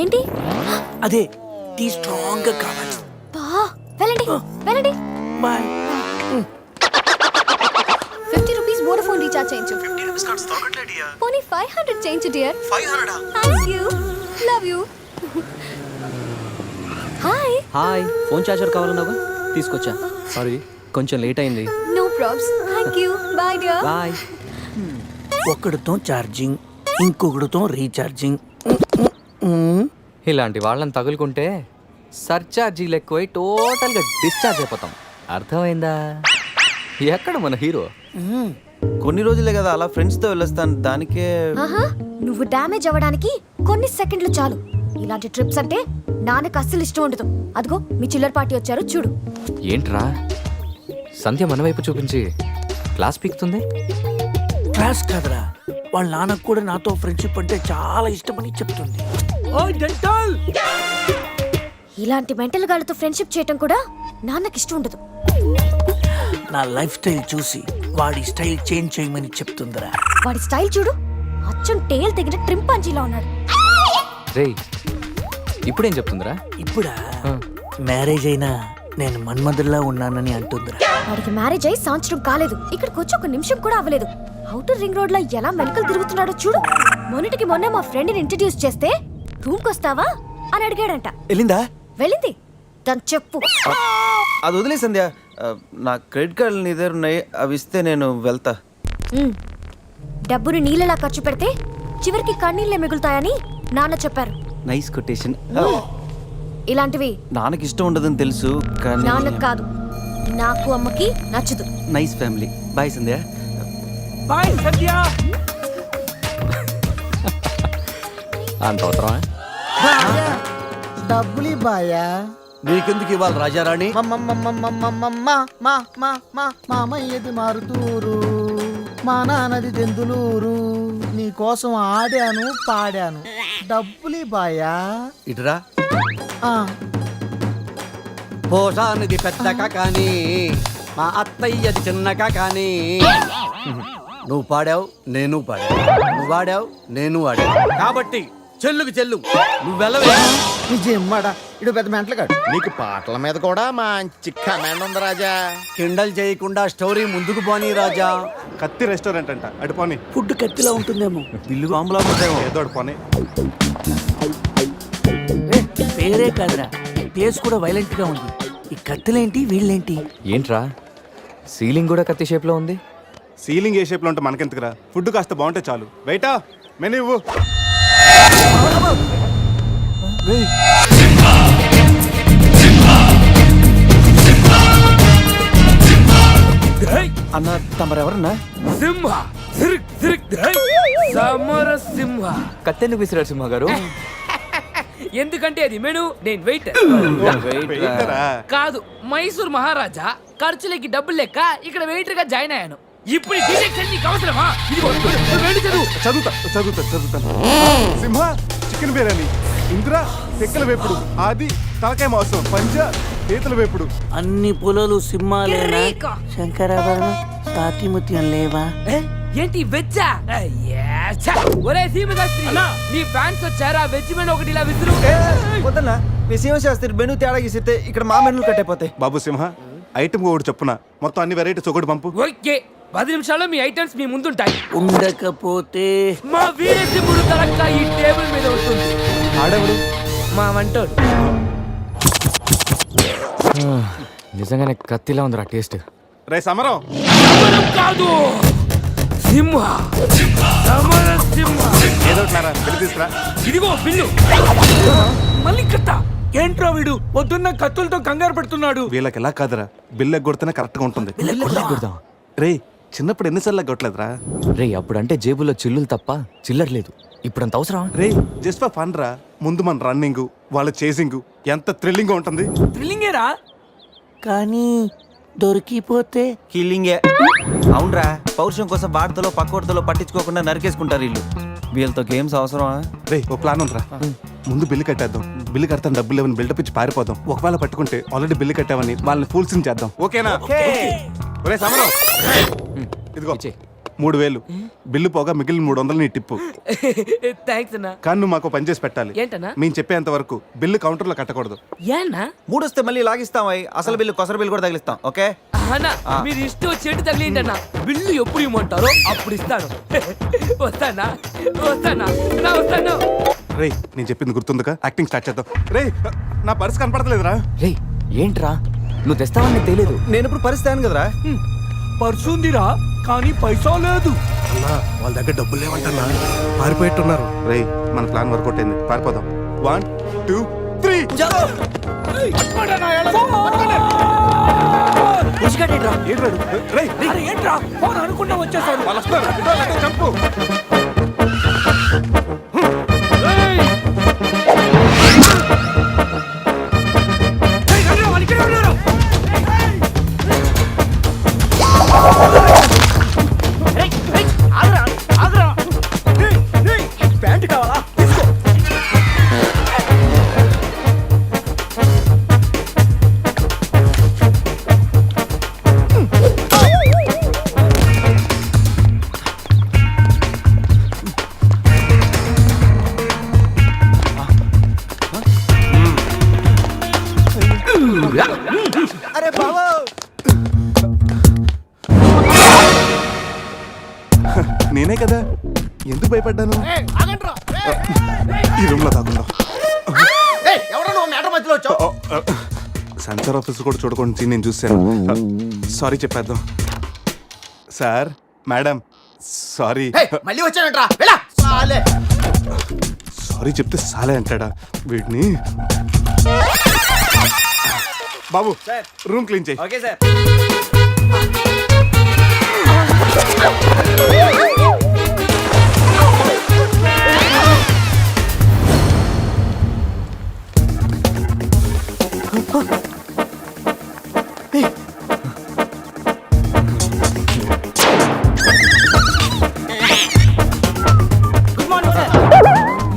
ఏంటి? అదే tea strong గా కావాలి. వెళ్ళండి వెళ్ళండి. బాయ్. 50 రూపీస్ వోడాఫోన్ రీఛార్జ్ చేయించు. 50 రూపీస్ కార్డ్స్ దొరకట్లేదు డియర్. పోనీ 500 చేయించు dear. 500. Thank you. Love you. Hi. Hi, phone charger కావాలన్నావా? తీసుకొచ్చా. సారీ, కొంచెం లేట్ అయింది. No probs. Thank you. Bye dear. Bye. ఒకడితో ఛార్జింగ్, ఇంకొకడితో రీఛార్జింగ్. ఇలాంటి వాళ్ళని తగులుకుంటే సర్చార్జీలు ఎక్కువై టోటల్గా డిశ్చార్జ్ అయిపోతాం. అర్థమైందా? ఎక్కడ మన హీరో? కొన్ని రోజులే కదా అలా ఫ్రెండ్స్ తో వెళ్ళొస్తాను. దానికే నువ్వు డ్యామేజ్ అవ్వడానికి కొన్ని సెకండ్లు చాలు. ఇలాంటి ట్రిప్స్ అంటే నాన్నకు అస్సలు ఇష్టం ఉండదు. అదిగో మీ చిల్లర పార్టీ వచ్చారు చూడు. ఏంట్రా సంధ్య మన వైపు చూపించి క్లాస్ పీకుతుంది? క్లాస్ కాదురా, వాళ్ళ నాన్నకు కూడా నాతో ఫ్రెండ్షిప్ అంటే చాలా ఇష్టమని చెప్తుంది. ఇలాంటి మెంటల్ గాళ్ళతో ఫ్రెండ్షిప్ చేయటం కూడా నాన్నకి ఇష్టం ఉండదు. నా లైఫ్ స్టైల్ చూసి వాడి స్టైల్ చేంజ్ చేయమని చెప్తుందిరా. వాడి స్టైల్ చూడు, అచ్చం టేల్ తెగిన ట్రింపాంజీలా ఉన్నాడు. రేయ్, ఇప్పుడేం చెప్తుందిరా? ఇప్పుడా మ్యారేజ్ అయినా నేను మన్మధుల్లా ఉన్నానని అంటుందిరా. వాడికి మ్యారేజ్ అయి సంవత్సరం కాలేదు, ఇక్కడికి వచ్చి ఒక నిమిషం కూడా అవ్వలేదు. అవుటర్ రింగ్ రోడ్ లో ఎలా మెలకలు తిరుగుతున్నాడో చూడు. మొన్నటికి మొన్న మా ఫ్రెండ్ ని ఇంట్రడ్యూస్ చేస్తే రూమ్ కొస్తావా అని అడిగాడంట. వెళ్ళిందా? వెళ్ళింది. దాని చెప్పు. అది వదిలే సంధ్య. నా క్రెడిట్ కార్డులు నీ దగ్గర ఉన్నాయి, అవి ఇస్తే నేను వెళ్తా. డబ్బుని నీళ్ళలా ఖర్చు పెడితే చివరికి కన్నీళ్ళే మిగులుతాయని నాన్న చెప్పారు. Nice quotation. ఇలాంటివి నాన్నకి ఇష్టం ఉండదని తెలుసు కానీ నాన్నకు కాదు, నాకు అమ్మకి నచ్చదు. Nice family. బాయ్ సంధ్య. బాయ్ సంధ్య. అంత అవసరమా? డబ్బులు బాయా. నీకెందుకు ఇవ్వాలి రాజారాణి? మామయ్యది మారుతూరు, మా నాన్నది దెందులూరు. నీ కోసం ఆడాను పాడాను, డబ్బులు బాయా. ఇటురా. ఆ, పోషానిది పెద్దక కానీ మా అత్తయ్యది చిన్నక కానీ. నువ్వు పాడావు, నేను పాడావు. నువ్వు వాడావు, నేను వాడావు. కాబట్టి చెల్లుకు చెల్లు. నువ్వెళ్ళవే. నిజమ్మడా, ఇడు పెద్ద మెంటలు కాడు. నీకు పాటల మీద కూడా మంచి కమాండ్ ఉంది రాజా. కిండల్ చేయకుండా స్టోరీ ముందుకు పోనీ రాజా. కత్తి రెస్టారెంట్ అంట, అడుపోని. ఫుడ్ కత్తిలా ఉంటుందేమో. బిల్లు బాంబులా ఉంటాయేమో. ఏదో అడుపోని. పేరే కాదురా, ప్లేస్ కూడా వైలెంట్ గా ఉంది. ఈ కత్తులేంటి, వీళ్ళేంటి? ఏంట్రా సీలింగ్ కూడా కత్తి షేప్ లో ఉంది? సీలింగ్ ఏ షేప్ లో ఉంటే మనకెందుకురా, ఫుడ్ కాస్త బాగుంటే చాలు. బయట మెనూ ఇవ్వు. అన్న తమరెవరన్నా? సింహ సిరిక్ సిరిక్ సమర సింహ. కత్తెందుకు విసిరారు సింహ గారు? ఎందుకంటే అది మెను, నేను వెయిట్ వెయిటరా? కాదు, మైసూర్ మహారాజా ఖర్చులకి డబ్బులు లెక్క ఇక్కడ వెయిటర్ గా జాయిన్ అయ్యాను. ఇప్పుడు ఈ డిటెక్షన్ నీకు అవసరమా? ఇదిగో, వెళ్ళి చదువు. చదువుతాను. సింహ చికెన్ బిర్యానీ, ఇంద్ర తెక్కల వేపుడు, ఆది తలకాయ మాంసం, పంజ పీతల వేపుడు. అన్ని పొలాలు సింహాలేనా? కిరీక. శంకరాభరణం సాతిముత్యం లేవా? ఏంటి వెజ్జా? ఒరే సీమశాస్త్రి, నీ ఫ్యాన్స్ వచ్చారా? వెజ్ మెను ఒకటి ఇలా విసురు. వద్దన్నా, మీ సింహశాస్త్రి మెనూ తేడా గీసితే ఇక్కడ మా మెనూ కట్టయిపోతాయి. బాబు సింహ, ఐటమ్ ఒకటి చెప్పున మొత్తం అన్ని వెరైటీస్ ఒకటి పంపు. ఓకే, 10 నిమిషాల్లో మీ ఐటమ్స్ మీ ముందుంటాయి. ఉండకపోతే మా వీరసింహుడు తలక్క ఈ టేబుల్ మీద ఉంటుంది. ఆడవుడు మా వంటోడు. నిజంగానే కత్తిలా ఉందిరా టేస్ట్. రే సమరం. సమరం కాదు, సింహ. సమర సింహ. ఏదో ఒకటిరా, బిల్లు తీసుకురా. ఇదిగో బిల్లు. మళ్ళీ కట్ట. ఏంట్రా వీడు పొద్దున్న కత్తులతో కంగారు పెడుతున్నాడు? వీళ్ళకి ఎలా కాదురా, బిల్లు ఎగ్గొడితేనే కరెక్ట్ గా ఉంటుంది. కొడదాం. రే చిన్నప్పుడు ఎన్నిసార్లు ఎగ్గొట్టలేదురా? రే అప్పుడంటే జేబులో చిల్లులు తప్ప చిల్లర లేదు. ఇప్పుడంత అవసరం? రే జస్ట్ ఫర్ ఫన్ రా. ముందు మన రన్నింగ్, వాళ్ళ చేసింగ్ ఎంత థ్రిల్లింగ్ గా ఉంటుంది. థ్రిల్లింగేరా, కానీ దొరికిపోతే కిల్లింగే. అవునరా, పౌరుషం కోసం వార్తలో పక్కోడతలో పట్టించుకోకుండా నరికేసుకుంటారు వీళ్ళు. వీళ్ళతో గేమ్స్ అవసరమా? రే ఓ ప్లాన్ ఉందిరా, ముందు బిల్లు కట్టేద్దాం. బిల్లు కడతాను డబ్బులు లేవని బిల్డప్ ఇచ్చి పారిపోదాం. ఒకవేళ పట్టుకుంటే ఆల్రెడీ బిల్లు కట్టామని వాళ్ళని ఫూల్సింగ్ చేద్దాం. ఓకేనా? ఒరే సమరం, ఇదిగో 3000 బిల్లు పోగా మిగిలిన 300 నీ టిప్పు. థ్యాంక్స్ అన్నా. కానీ నువ్వు మాకు పని చేసి పెట్టాలి. ఏంటన్నా? మేము చెప్పేంత వరకు బిల్లు కౌంటర్లో కట్టకూడదు. ఏనా 3 వస్తే మళ్ళీ లాగిస్తాం. అసలు బిల్లు కొసర బిల్లు కూడా తగిలిస్తాం. ఓకే? అన్నా మీరు ఇష్టం వచ్చేట్టు తగిలిండి అన్న. బిల్లు ఎప్పుడు ఇమ్మంటారో అప్పుడు ఇస్తాను. వస్తానా వస్తానా నా వస్తాను. రే నేను చెప్పింది గుర్తుందిగా? యాక్టింగ్ స్టార్ట్ చేద్దాం. రే నా పర్స్ కనపడతలేదురా. రే ఏంట్రా నువ్వు తెస్తావని నీకు తెలియదు. నేను ఇప్పుడు పరిస్థితి కదరా. పర్సుందిరా కానీ పైసా లేదు. వాళ్ళ దగ్గర డబ్బులు లేవంటన్నా, పారిపోయేట్టున్నారు. రే మన ప్లాన్ వర్కౌట్ అయింది, పారిపోదాం. 1 2 3 ఏంట్రా ఫోన్ అనుకుంటా వచ్చేసారు. వాళ్ళు వస్తారు. చంపు. ప్యాంట్ కావాలా? తీసుకో. అరే బాబు, నేనే కదా, ఎందుకు భయపడ్డాను? ఈ రూమ్ లో కాకుండా ఎవడో నువ్వు మ్యాటర్ మధ్యలో వచ్చావు. సెన్సార్ ఆఫీసర్ కూడా చూడకుండా నేను చూశాను. సారీ చెప్పేద్దాం. Sir madam sorry. మళ్ళీ వచ్చానంట్రా, వెళ్ళా. సాలే. సారీ చెప్తే సాలే అంటాడా వీడిని? బాబు రూమ్ క్లీన్ చేయి. Okay sir.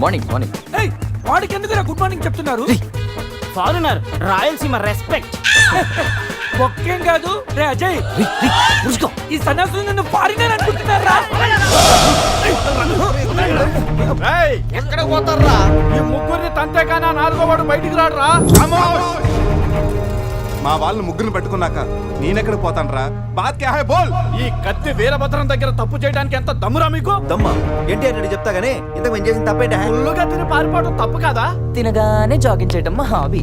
Morning morning. వాడికి ఎందుకు గుడ్ మార్నింగ్ చెప్తున్నారు? Foreigner Rayalaseema respect. ఒక్కేం కాదు రే అజయ్, ఈ సన్యాసులు నన్ను ఫారినర్ అనుకుంటున్నారా? ఎక్కడ పోతారా? ఈ ముగ్గురిని తంతే కానా 4వ వాడు బయటికి రాడురా. మా వాళ్ళని ముగ్గురిని పెట్టుకున్నాక నేనెక్కడ పోతాను రా? బాత్ క్యా హై బోల్. ఈ కత్తి వీరభద్రం దగ్గర తప్పు చేయడానికి ఎంత దమ్మురా మీకు? దమ్మా ఏంటి అని చెప్తా గానీ ఇంతకు మేము చేసిన తప్పేంటి? ఫుల్లుగా తిని పారిపోవడం తప్పు కాదా? తినగానే జాగింగ్ చేయటం మా hobby.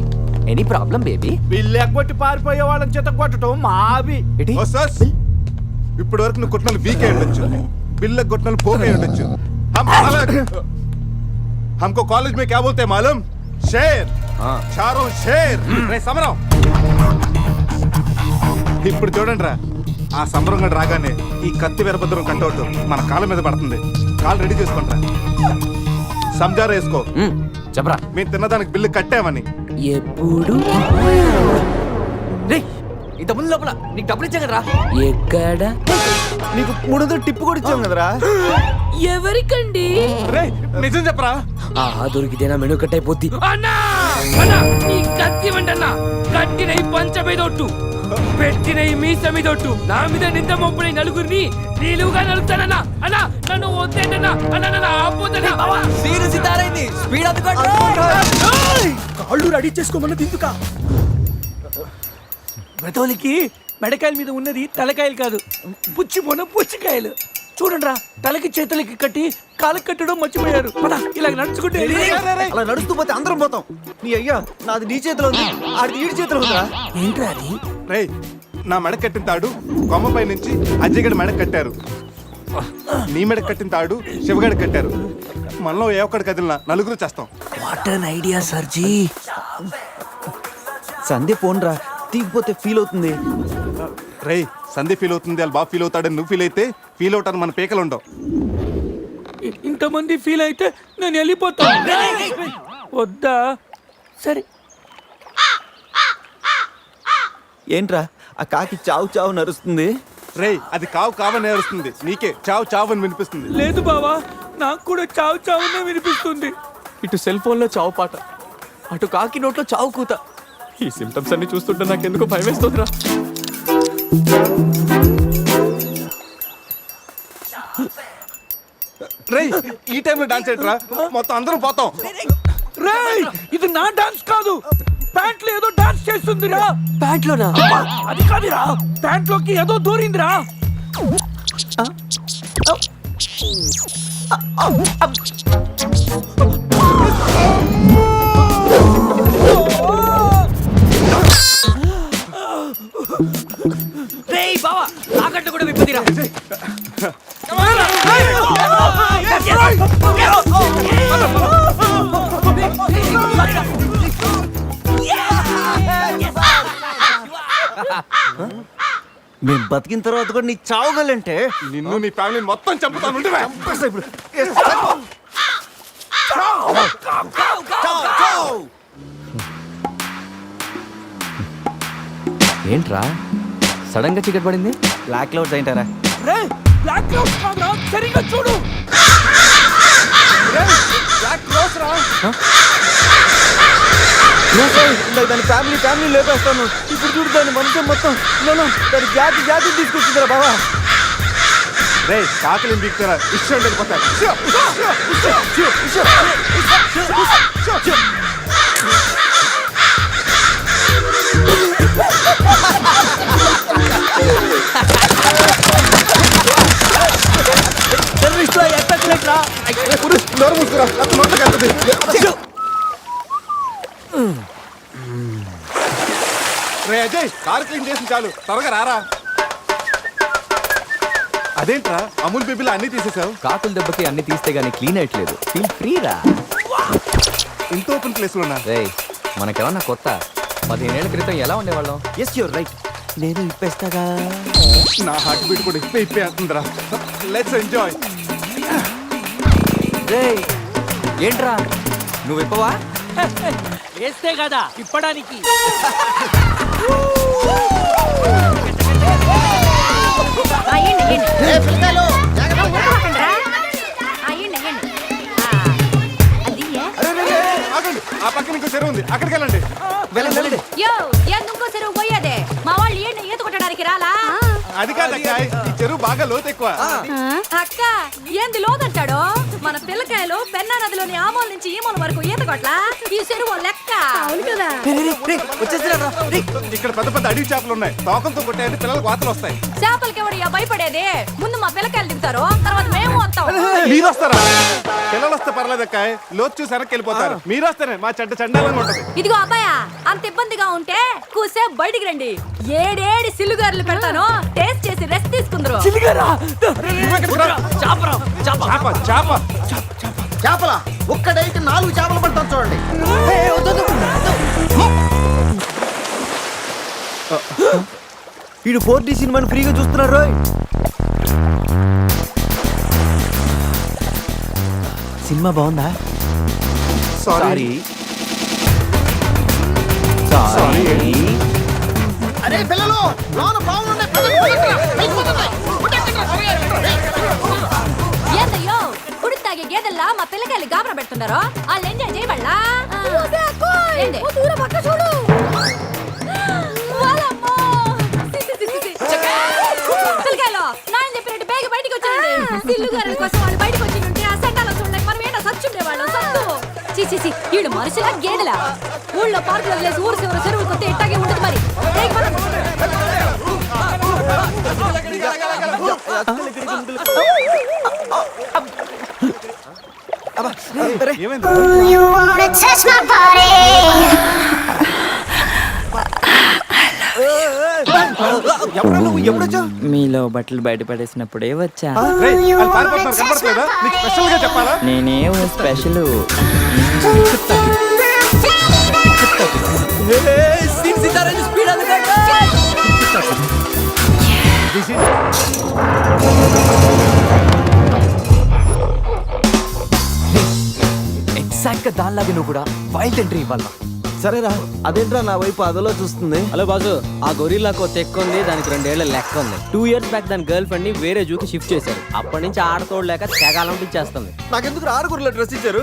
Any problem baby? Bill ఎగ్గొట్టి పారిపోయే వాళ్ళని చేత కొట్టడం మా హాబీ. ఓ సస్, ఇప్పటి వరకు నువ్వు కొట్టిన వీక్ అయి ఉండొచ్చు, బిల్ల కొట్టిన పోక్ అయి ఉండొచ్చు. हमको कॉलेज में क्या बोलते हैं मालूम? शेर. चारों शेर. రే సమరం, ఇప్పుడు చూడండి రా, ఆ సమరం గడు రాగానే ఈ కత్తి వీరభద్రం కంటౌట్ మన కాళ్ళ మీద పడుతుంది. కాళ్ళు రెడీ చేసుకుంటా. సంజారా వేసుకో. చెప్పరా. మేము తిన్నదానికి బిల్లు కట్టామని. ఎప్పుడు ఇంత ముందు లోపల నీకు డబ్బులు ఇచ్చా కదరా. ఎక్కడ నీకు 300 టిప్పు కూడా ఇచ్చాం కదరా. ఎవరికండి? రే నిజం చెప్పరా. ఆహా దొరికితేనా మెను కట్ అయిపోద్ది. అన్నా అన్నా ఈ కత్తి వంటన్నా కట్టిన ఈ పంచ మీదొట్టు, పెట్టిన ఈ మీస మీదొట్టు, నా మీద నింద మోపుని నలుగురిని నీలుగా నలుగుతానన్నా. అన్నా నన్ను వద్దేంటన్నా. అన్నా నన్ను ఆపోతన్నా. సీరియస్ ఇతారైంది. స్పీడ్ అందుకోండి. కాళ్ళు రెడీ చేసుకోమన్న దిందుకా. వెతోలికి మెడకాయల మీద ఉన్నది తలకాయలు కాదు, పుచ్చికాయలు. చూడండి రా, తలకి చేతులకి కట్టి కాళ్ళకి కట్టడం మర్చిపోయారు. పద ఇలా నడుచుకుంటే అలా నడుస్తూ పోతే అందరం పోతాం. నీ అయ్యా నాది నీ చేతిలో ఉంది, ఆడి ఈడి చేతిలో ఉందా? ఏంట్రా అది? రే నా మెడ కట్టిన తాడు కొమ్మపై నుంచి అజయ్ గడి మెడ కట్టారు. నీ మెడ కట్టిన తాడు శివగడి కట్టారు. మనలో ఏ ఒక్కడి కదిలినా నలుగురు చేస్తాం. వాట్ అన్ ఐడియా సర్జీ. సంధ్య ఫోన్ రా, తీగిపోతే ఫీల్ అవుతుంది. రే సంధ్య ఫీల్ అవుతుంది, వాళ్ళు బాగా ఫీల్ అవుతాడని నువ్వు ఫీల్ అయితే ఫీల్ అవుతాను మన పేకలు ఉండవు. ఇంతమంది ఫీల్ అయితే నేను వెళ్ళిపోతాను. వద్దా? సరే. ఏంట్రా ఆ కాకి చావు చావు నరుస్తుంది? రే అది కావు కావని నేరుస్తుంది, నీకే చావు చావు అని వినిపిస్తుంది. లేదు బావా, నాకు కూడా చావు చావునే వినిపిస్తుంది. ఇటు సెల్ ఫోన్లో చావు పాట, అటు కాకి నోట్లో చావు కూత. ఈ సిమ్టమ్స్ అన్ని చూస్తుంటే నాకు ఎందుకు భయం వేస్తుందిరా. రేయ్ ఈ టైంలో డాన్స్ ఏంట్రా? మొత్తం అందరం పోతాం. రేయ్ ఇది నా డాన్స్ కాదు, ప్యాంట్లో ఏదో డాన్స్ చేస్తుందిరా. ప్యాంట్లోనా? అది కాదురా, ప్యాంట్లోకి ఏదో దూరిందిరా. రేయ్ బావా తాకట్టు కూడా విప్పదిరా. మేము బతికిన తర్వాత కూడా నీ చావుగలంటే నిన్ను నీ ఫ్యామిలీ మొత్తం చంపుతాను. ఉండువే. ఏంట్రా సడన్ గా చీకటి పడింది? బ్లాక్ క్లౌడ్స్ ఏంటారా? రే బ్లాక్ క్లౌడ్స్ కాదురా, సరిగ్గా చూడు. దాని ఫ్యామిలీ లేపేస్తాను. ఇప్పుడు చూడు దాని వంశం మొత్తం దాని జాతి తీసుకొచ్చిందిరా బాబా. రే కాకలిని బీక్తారా ఇష్టం వెళ్ళిపోతారు. నోరు మూసుకురా, అతను నోట్లోకి వెళ్తుంది. రే అజయ్ కార్ క్లీన్ చేసి చాలు, త్వరగా రారా. అదేంట్రా అమూల్ బేబీలో అన్ని తీసేసావు? కాకుల దెబ్బకి అన్ని తీస్తే గానీ క్లీన్ అయ్యట్లేదు. ఫీల్ ఫ్రీ రా. ఇంత ఓపెన్ ప్లేస్ లో ఉన్నా. రేయ్ మనకేమన్నా కొత్త? 15 ఏళ్ల క్రితం ఎలా ఉండేవాళ్ళం? Yes you're right. నేను ఇప్పేస్తాగా. నా హార్ట్ బీట్ కూడా ఇప్పే అంటుందిరా. Let's enjoy. రేయ్ ఏంట్రా నువ్వు ఇప్పవా? వేస్తే కదా ఇప్పడానికి. ఆగండి, ఆ పక్కన ఇంకో చెరువు ఉంది, అక్కడికి వెళ్ళండి. వెళ్ళండి. ఎందుకో చెరువు పోయేదే మా వాళ్ళు ఈత కొట్టడానికి రాలా? అది కాదక్క, ఈ చెరువు బాగా లోతు ఎక్కువ. అక్క ఏంది లోదంటాడు? మన పిల్లకాయలు పెన్నా నదిలోని ఆ మూల నుంచి ఈ మూల వరకు ఈత కొట్లా. ఈ చెరువు లెక్క. అవును కదా. ఇక్కడ పెద్ద పెద్ద అడవి చేపలు ఉన్నాయి. తోకంతో కొట్టాయంటే పిల్లలకు వాతలు వస్తాయి. చేపలకి ఎవడయ్యా భయపడేది? ముందు మా పిల్లకాయలు దిగుతారు, తర్వాత మేము వస్తాం. మీరు వస్తారా? పిల్లలు వస్తే పర్లేదక్క, లోతు చూసి వెనక్కి వెళ్ళిపోతారు. మీరు వస్తేనే మా చండాలంగా ఉంటది. ఇదిగో అబ్బాయా, అంత ఇబ్బందిగా ఉంటే కూసే బయటికి రండి. 7 సిల్లుగారులు పెడతాను, టేస్ట్ చేసి రెస్ట్ తీసుకుందరు. చేపల ఒక్కడైతే 4 చేపలు పడతాను చూడండి. వీడు 4D సినిమాని ఫ్రీగా చూస్తున్నారు. సినిమా బాగుందా? సారీ. అరే పిల్లలు, లోన బాగుండే ఏందయ్యో కుడి తాగే గేదెల్లా మా పిల్లకాయలు గాబరా పెడుతున్నారు. వాళ్ళు ఎంజాయ్ చేయబడలా? చూడు పిల్లకాయలు నాయన చెప్పినట్టు బేగ బయటికి వచ్చేయండి. సిల్లుగారుల కోసం వాళ్ళు బయటకు వచ్చి ఉంటే ఆ సండాలో చూడలేక మనం ఏంటో సచ్చుండేవాళ్ళం. సత్తు చీచి ఈడు మనుషులా గేదెలా? ఊళ్ళో పార్కులు వదిలేసి ఊరు చివరి చెరువులు కొత్త ఇట్టాగే ఉంటుంది. మరి మీలో బట్టలు బయట పడేసినప్పుడే వచ్చా. చెప్పాలా? నేనే స్పెషల్. ఎగ్జాక్ట్ గా దానిలాగే నువ్వు కూడా వైల్డ్ ఎంట్రీ ఇవ్వాలా. సరేరా అదేంట్రా నా వైపు అదలో చూస్తుంది. హలో బాసు, ఆ గొరిల్లాకు తెక్క ఉంది, దానికి 2 ఏళ్ల లెక్క ఉంది. 2 years బ్యాక్ దాని గర్ల్ ఫ్రెండ్ ని వేరే జూకి షిఫ్ట్ చేశారు. అప్పటి నుంచి ఆడతోడలేక తెగాలంపించేస్తుంది. నాకెందుకు ఆరుగురులో డ్రెస్ ఇచ్చారు?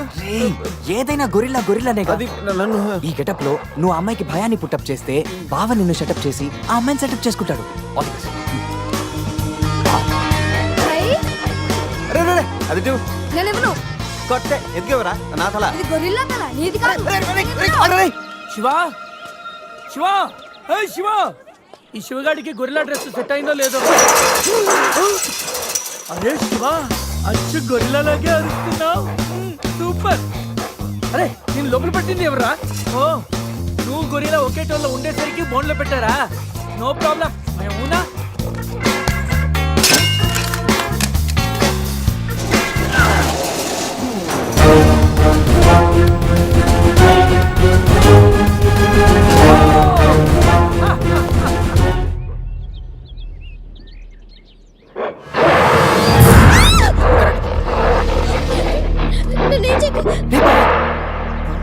ఏదైనా గొరిల్లానే అది నన్ను ఈ గెటప్ లో నువ్వు అమ్మాయికి భయాన్ని పుట్టప్ చేస్తే బావ నిన్ను సెటప్ చేసి ఆ అమ్మాయిని సెటప్ చేసుకుంటాడు. అరే రే, రే, అది ఇటు. నేనెవను కొట్టే ఎదిగేవరా నా తల. ఇది గొరిల్లా తల, నీది కాదు. శివా శివా శివా, ఈ శివగాడికి గొరిల్లా డ్రెస్ సెట్ అయిందో లేదో. అరే శివా, అచ్చు గొరిల్లాలాగే అరుస్తున్నావు. సూపర్. అరే నేను లోపల పట్టింది ఎవరా? ఓ, నువ్వు గొరిల్లా ఒకే టోన్లో ఉండేసరికి బోన్లో పెట్టారా? నో ప్రాబ్లం, మేమునా.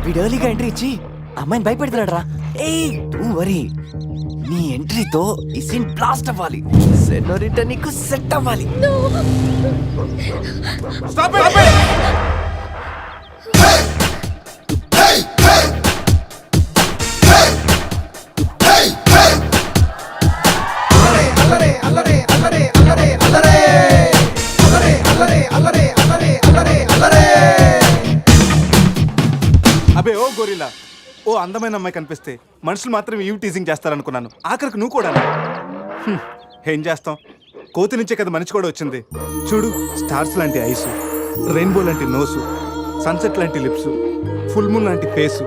వీడు ఎర్లీగా ఎంట్రీ ఇచ్చి అమ్మాయిని భయపెడుతున్నాడు రా. ఏయ్ డోంట్ వరీ, నీ ఎంట్రీతో ఈ సీన్ బ్లాస్ట్ అవ్వాలి. సెనోరిటా నీకు సెట్ అవ్వాలి. అబే ఓ గొరిల్లా, ఓ అందమైన అమ్మాయి కనిపిస్తే మనుషులు మాత్రం ఇవి టీజింగ్ చేస్తారనుకున్నాను. ఆఖరికి నువ్వు కూడా. ఏం చేస్తాం, కోతి నుంచే కదా మనిషి కూడా వచ్చింది. చూడు, స్టార్స్ లాంటి ఐస్, రెయిన్బో లాంటి నోసు, సన్సెట్ లాంటి లిప్స్, ఫుల్ మూన్ లాంటి ఫేసు.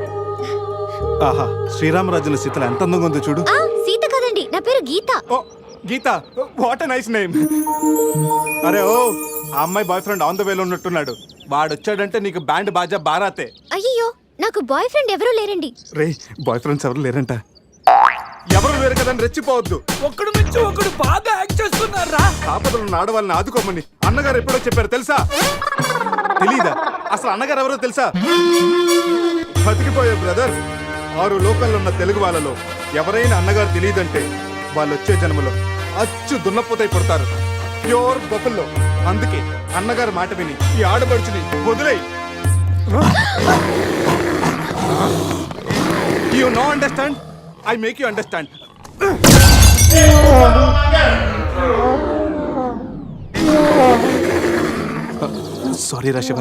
ఆహా, శ్రీరామరాజుల సీతలు ఎంత అందంగా ఉందో చూడు. సీత కదండి, నా పేరు గీత. ఓ గీత, వాట్ ఎ నైస్ నేమ్. అరే ఓ, ఆ అమ్మాయి బాయ్ ఫ్రెండ్ ఆన్ ద వేలో ఉన్నట్టున్నాడు. వాడు వచ్చాడంటే నీకు బ్యాండ్ బాజా బారాతే. అయ్యో, నాకు బాయ్ ఫ్రెండ్ ఎవరూ లేరండి. రే, బాయ్ ఫ్రెండ్స్ ఎవరు లేరంట. ఎవరు లేరు కదని రెచ్చిపోవద్దు. ఒకడు మించి ఒకడు బాగా యాక్ట్ చేస్తున్నారా? ఆపదలు ఉన్న ఆడవాళ్ళని ఆదుకోమని అన్నగారు ఎప్పుడో చెప్పారు తెలుసా? తెలీదా? అసలు అన్నగారు ఎవరో తెలుసా? బతికిపోయే బ్రదర్, 6 లోకల్లో ఉన్న తెలుగు వాళ్ళలో ఎవరైనా అన్నగారు తెలియదంటే వాళ్ళు వచ్చే జన్మలో అచ్చు దున్నపోతై పుడతారు. ప్యూర్ బొఫల్లో. అందుకే అన్నగారు మాట విని ఈ ఆడపడుచుని వదిలేయి. You know understand, I make you understand. Sorry రా శివ,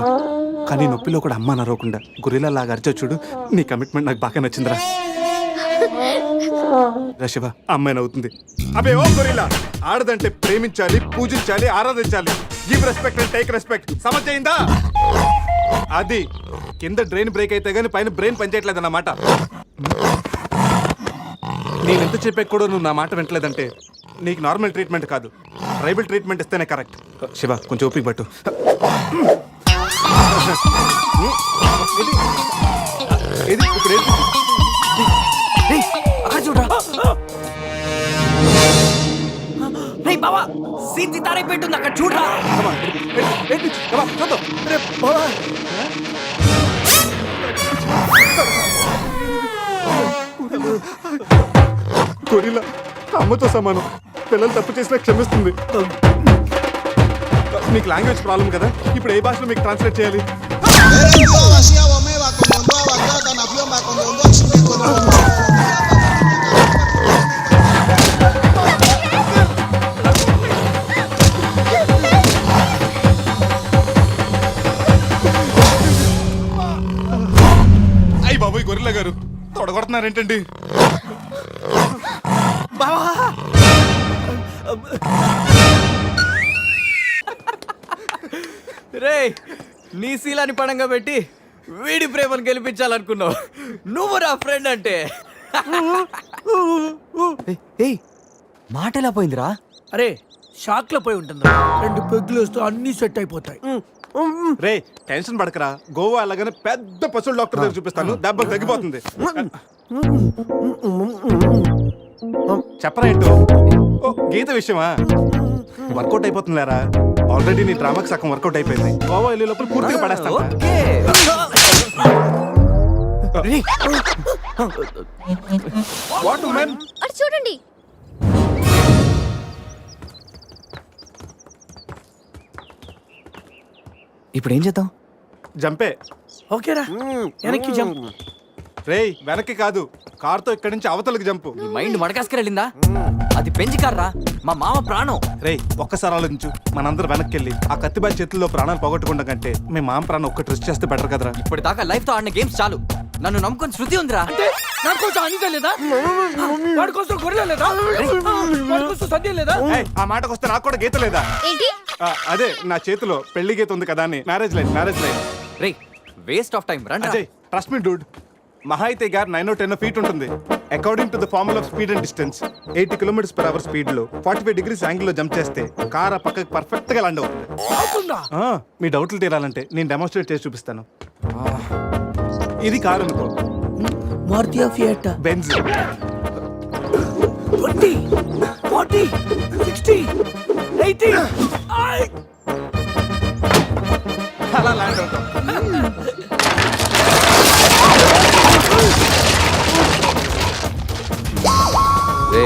కానీ నొప్పిలో కూడా అమ్మ నరవకుండా గురిలా లాగా అరిచా చూడు. నీ కమిట్మెంట్ నాకు బాగా నచ్చిందిరా. రా శివ, అమ్మాయి నవ్వుతుంది. అబే ఓ గొరిల్లా, ఆడదంటే ప్రేమించాలి, పూజించాలి, ఆరాధించాలి. Give respect and take respect. సమజైందా? అది కింద డ్రైన్ బ్రేక్ అయితే గానీ పైన బ్రెయిన్ పనిచేయట్లేదు అన్నమాట. నేను ఎంత చెప్పాక కూడా నువ్వు నా మాట వింటలేదంటే నీకు నార్మల్ ట్రీట్మెంట్ కాదు, ట్రైబల్ ట్రీట్మెంట్ ఇస్తేనే కరెక్ట్. శివ, కొంచెం ఓపిక పట్టు. ఇది ఇప్పుడు ఏంటి? అక్కడ చూడరా. రే బావా, సీన్ సితారే పెట్టుంది అక్కడ చూడరా. చూద్దాం. గొరిల్లా అమ్మతో సమానం. పిల్లలు తప్పు చేసినా క్షమిస్తుంది. మీకు లాంగ్వేజ్ ప్రాబ్లం కదా, ఇప్పుడు ఏ భాషలో మీకు ట్రాన్స్లేట్ చేయాలి? అయ్యి బాబోయ్, గొరిల్లా గారు తొడగొడుతున్నారేంటండి? రే, నీ శీలాన్ని పడంగా పెట్టి వీడి ప్రేమను గెలిపించాలనుకున్నావు. నువ్వు నా ఫ్రెండ్ అంటే. ఏయ్, మాట ఎలా పోయిందిరా? అరే షాక్ లో పోయి ఉంటుంది. 2 పెగ్గులు వస్తూ అన్ని సెట్ అయిపోతాయి. రే, టెన్షన్ పడకరా. గోవా అలాగనే పెద్ద పశువుల డాక్టర్ దగ్గర చూపిస్తాను, దెబ్బలు తగ్గిపోతుంది. చెప్పరా ఏంటో? ఓ గీత విషయమా? వర్కౌట్ అయిపోతుందిలేరా. ఆల్రెడీ నీ డ్రామాకి సగం వర్కౌట్ అయిపోయింది. గోవా వెళ్ళే లోపల పూర్తిగా పడేస్తాను. వాట్ ఉమెన్ అటు చూడండి. ఇప్పుడు ఏం చేద్దాం? జంపే. ఓకేరా వెనక్కి జంప్. రేయ్ వెనక్కి కాదు, కార్తో ఇక్కడి నుంచి అవతలకి జంపు. నీ మైండ్ మడకాసుకెళ్ళిందా? అది పెంచి కార్రా, మా మామ ప్రాణం. రేయ్ ఒక్కసారి ఆలోచించు, మనందరం వెనక్కి వెళ్ళి ఆ కత్తిబాయి చేతుల్లో ప్రాణాలు పోగొట్టుకుంటాం కంటే మీ మామ ప్రాణం ఒక్క ట్రెస్ట్ చేస్తే బెటర్ కదరా. ఇప్పటిదాకా లైఫ్ తో ఆడిన గేమ్స్ చాలు. నన్ను నమ్ముకొని శృతి ఉందిరా. నా కోసం అనిత లేదా? వాడి కోసం గొర్రె లేదా? వాడి కోసం సద్య లేదా? ఏయ్, ఆ మాటకు వస్తే నాకు కూడా గీత లేదా? ఏంటి? అదే నా చేతిలో పెళ్లి గీత ఉంది కదా అని. Marriage line. Ray waste of time రండి. అజయ్ ట్రస్ట్ మీ డూడ్, మహా అయితే గారు 9 or 10 feet ఉంటుంది. According to the formula of speed and distance 80 km/h speed లో 45 degrees యాంగిల్ లో జంప్ చేస్తే కార్ ఆ పక్కకి పర్ఫెక్ట్ గా ల్యాండ్ అవుతుంది. మీ డౌట్లు తీరాలంటే నేను డెమోన్స్ట్రేట్ చేసి చూపిస్తాను. ఇది కారు అనుకో, మారుతి ఫియట్. బెంజ్. 20 40 60 80 అలా ల్యాండ్ అవుతాం. రే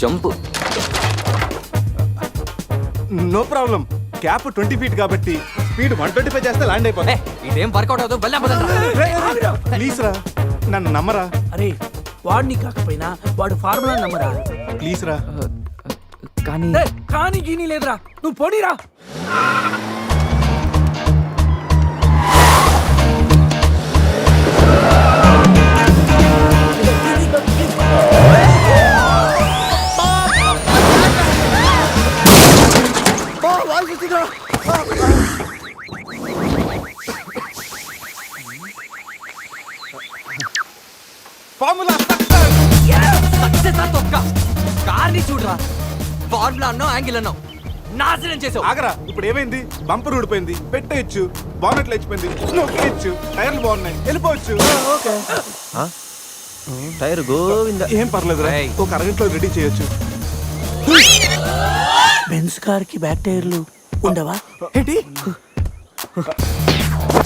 jump. No problem, cap 20 feet కాబట్టి స్పీడ్ 125 చేస్తే ల్యాండ్ అయిపోతుంది. ఇదేం వర్కౌట్ అవుతుంది. ప్లీజ్ రా, నన్ను నమ్మరా. అరే వాడిని కాకపోయినా వాడు ఫార్ములా నమ్మరా. ప్లీజ్ రా. కానీ కానీ గీని లేదురా, నువ్వు పోనీరా. ఫార్ములా కార్ని చూడరా, ఫార్ములా అన్నావు, యాంగిల్ అన్నావు, నాశనం చేసావు. ఆగరా, ఇప్పుడు ఏమైంది? బంపర్ ఊడిపోయింది, పెట్టేయచ్చు, బానెట్లు లేచిపోయింది, నొక్కేయచ్చు, టైర్లు బాగున్నాయి, వెళ్ళిపోవచ్చు. టైర్ గోవింద. ఏం పర్లేదురా, ఒక అరగంటలో రెడీ చేయొచ్చు. బెంజ్ కార్ కి బ్యాక్ టైర్లు ఉండవా? ఏంటి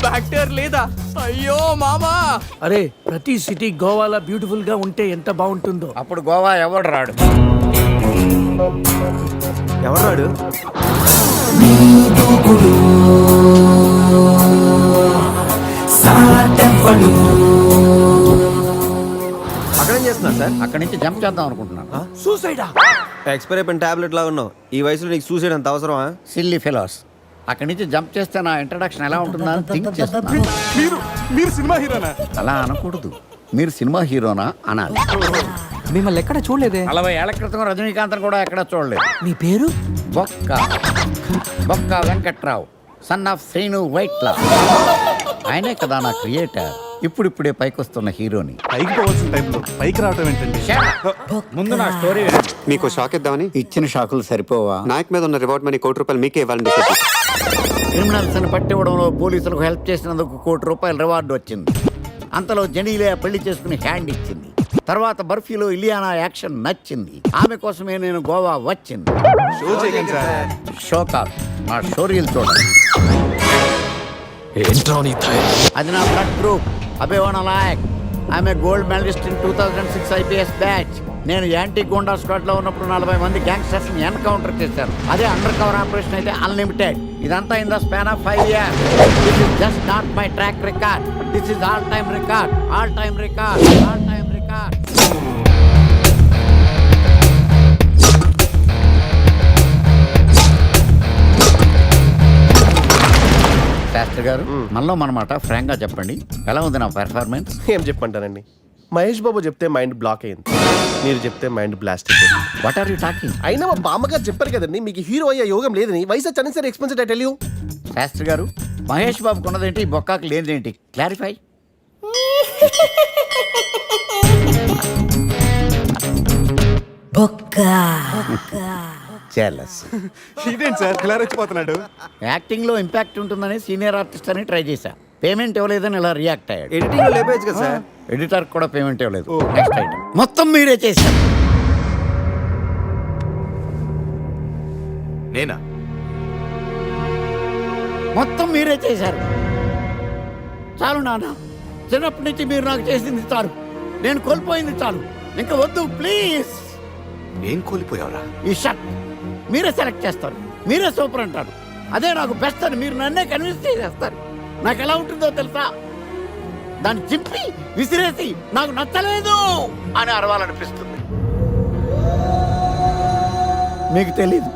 బ్యాక్ టైర్ లేదా? అయ్యో మామా. అరే ప్రతి సిటీ గోవాలో బ్యూటిఫుల్ గా ఉంటే ఎంత బాగుంటుందో. అప్పుడు గోవా ఎవడు రాడు. ఎవరాడు? అక్కడేం చేస్తున్నా సార్? అక్కడి నుంచి జంప్ చేద్దాం అనుకుంటున్నాను. సూసైడా? ఎక్స్పైర్ అయిపోయిన టాబ్లెట్ లా ఉన్నావు. ఈ వయసులో నీకు సూసైడ్ అంత అవసరమా? Silly fellows. అక్కడి నుంచి జంప్ చేస్తే నా ఇంట్రడక్షన్ ఎలా ఉంటుందా అని థింక్ చేస్తున్నాను. మీరు సినిమా హీరోనా? అలా అనకూడదు, మీరు సినిమా హీరోనా అనాలి. మిమ్మల్ని ఎక్కడ చూడలేదే. 40 ఏళ్ల క్రితం రజనీకాంత్ కూడా ఎక్కడ చూడలేదు. నీ పేరు? బొక్క వెంకట్రావు, సన్ ఆఫ్ శ్రీను వైట్లా. ఆయనే కదా నా క్రియేటర్. ఇప్పుడిప్పుడే పైకొస్తున్న హీరోని. పైకి పోవాల్సిన టైంలో పైకి రావటం ఏంటండి? ముందు నా స్టోరీ మీకు షాక్ ఇద్దామని. ఇచ్చిన షాకులు సరిపోవా? నాయక్ మీద ఉన్న రివార్డ్ మనీ ₹1 మీకే ఇవ్వాలని డిసైడ్ చేశాను. క్రిమినల్స్ ని పట్టివ్వడంలో పోలీసులకు హెల్ప్ చేసినందుకు ₹1 రివార్డు వచ్చింది. అంతలో జనీలే పెళ్లి చేసుకుని హ్యాండ్ ఇచ్చింది. తర్వాత బర్ఫీలో ఇలియానా యాక్షన్ నచ్చింది. ఆమె కోసమే నేను గోవా వచ్చింది. షో చేయండి సార్. షో కాదు, నా స్టోరీలు చూడండి. అది నా బ్లడ్ గ్రూప్, అభివాన లాయక్. ఆమె gold medallist in 2006 IPS batch. నేను యాంటీ గోండా స్క్వాడ్ లో ఉన్నప్పుడు 40 మంది గ్యాంగ్స్టర్స్ ని ఎన్కౌంటర్ చేశారు. అదే అండర్ కవర్ ఆపరేషన్ అయితే అన్లిమిటెడ్. ఇదంతా in the span of 5 years. This is just not my track record, this is all time record. Shastri గారు, మనలో మనమాట ఫ్రాంక్ గా చెప్పండి, ఎలా ఉంది నా పెర్ఫార్మెన్స్? ఏం చెప్పంటానండి, మహేష్ బాబు చెప్తే మైండ్ బ్లాక్ అయింది, మీరు చెప్తే మైండ్ బ్లాస్ట్ అయిపోయింది. What are you talking? అయినా మా బామ్మగారు చెప్పారు కదండి మీకు హీరో అయ్యే యోగం లేదని. వయసు వచ్చి సరే expensive I tell you. Shastri గారు, మహేష్ బాబుకు ఉన్నదేంటి, బొక్కాకు లేనిదేంటి? క్లారిఫై. జెలస్. ఇదేంటి సార్ ఇలా రెచ్చిపోతున్నాడు? యాక్టింగ్ లో ఇంపాక్ట్ ఉంటుందని సీనియర్ ఆర్టిస్ట్ అని ట్రై చేశా. పేమెంట్ ఇవ్వలేదని ఇలా రియాక్ట్ అయ్యాడు. ఎడిటింగ్ లో లేపేయచ్చు కదా సార్. ఎడిటర్ కూడా పేమెంట్ ఇవ్వలేదు. నెక్స్ట్ ఐటమ్ మొత్తం మీరే చేశారు. నేనా? మొత్తం మీరే చేశారు. చాలు నాన్న, చిన్నప్పటి నుంచి మీరు నాకు చేసింది చాలు, నేను కోల్పోయింది చాలు, ఇంకా వద్దు ప్లీజ్. ఏం కోల్పోయావురా? ఈ షర్ట్ మీరే సెలెక్ట్ చేస్తారు, మీరే సూపర్ అంటారు, అదే నాకు బెస్ట్ అని మీరు నన్నే కన్విన్స్ చేసేస్తారు. నాకు ఎలా ఉంటుందో తెలుసా, దాన్ని చింపి విసిరేసి నాకు నచ్చలేదు అని అరవాలనిపిస్తుంది. మీకు తెలీదు,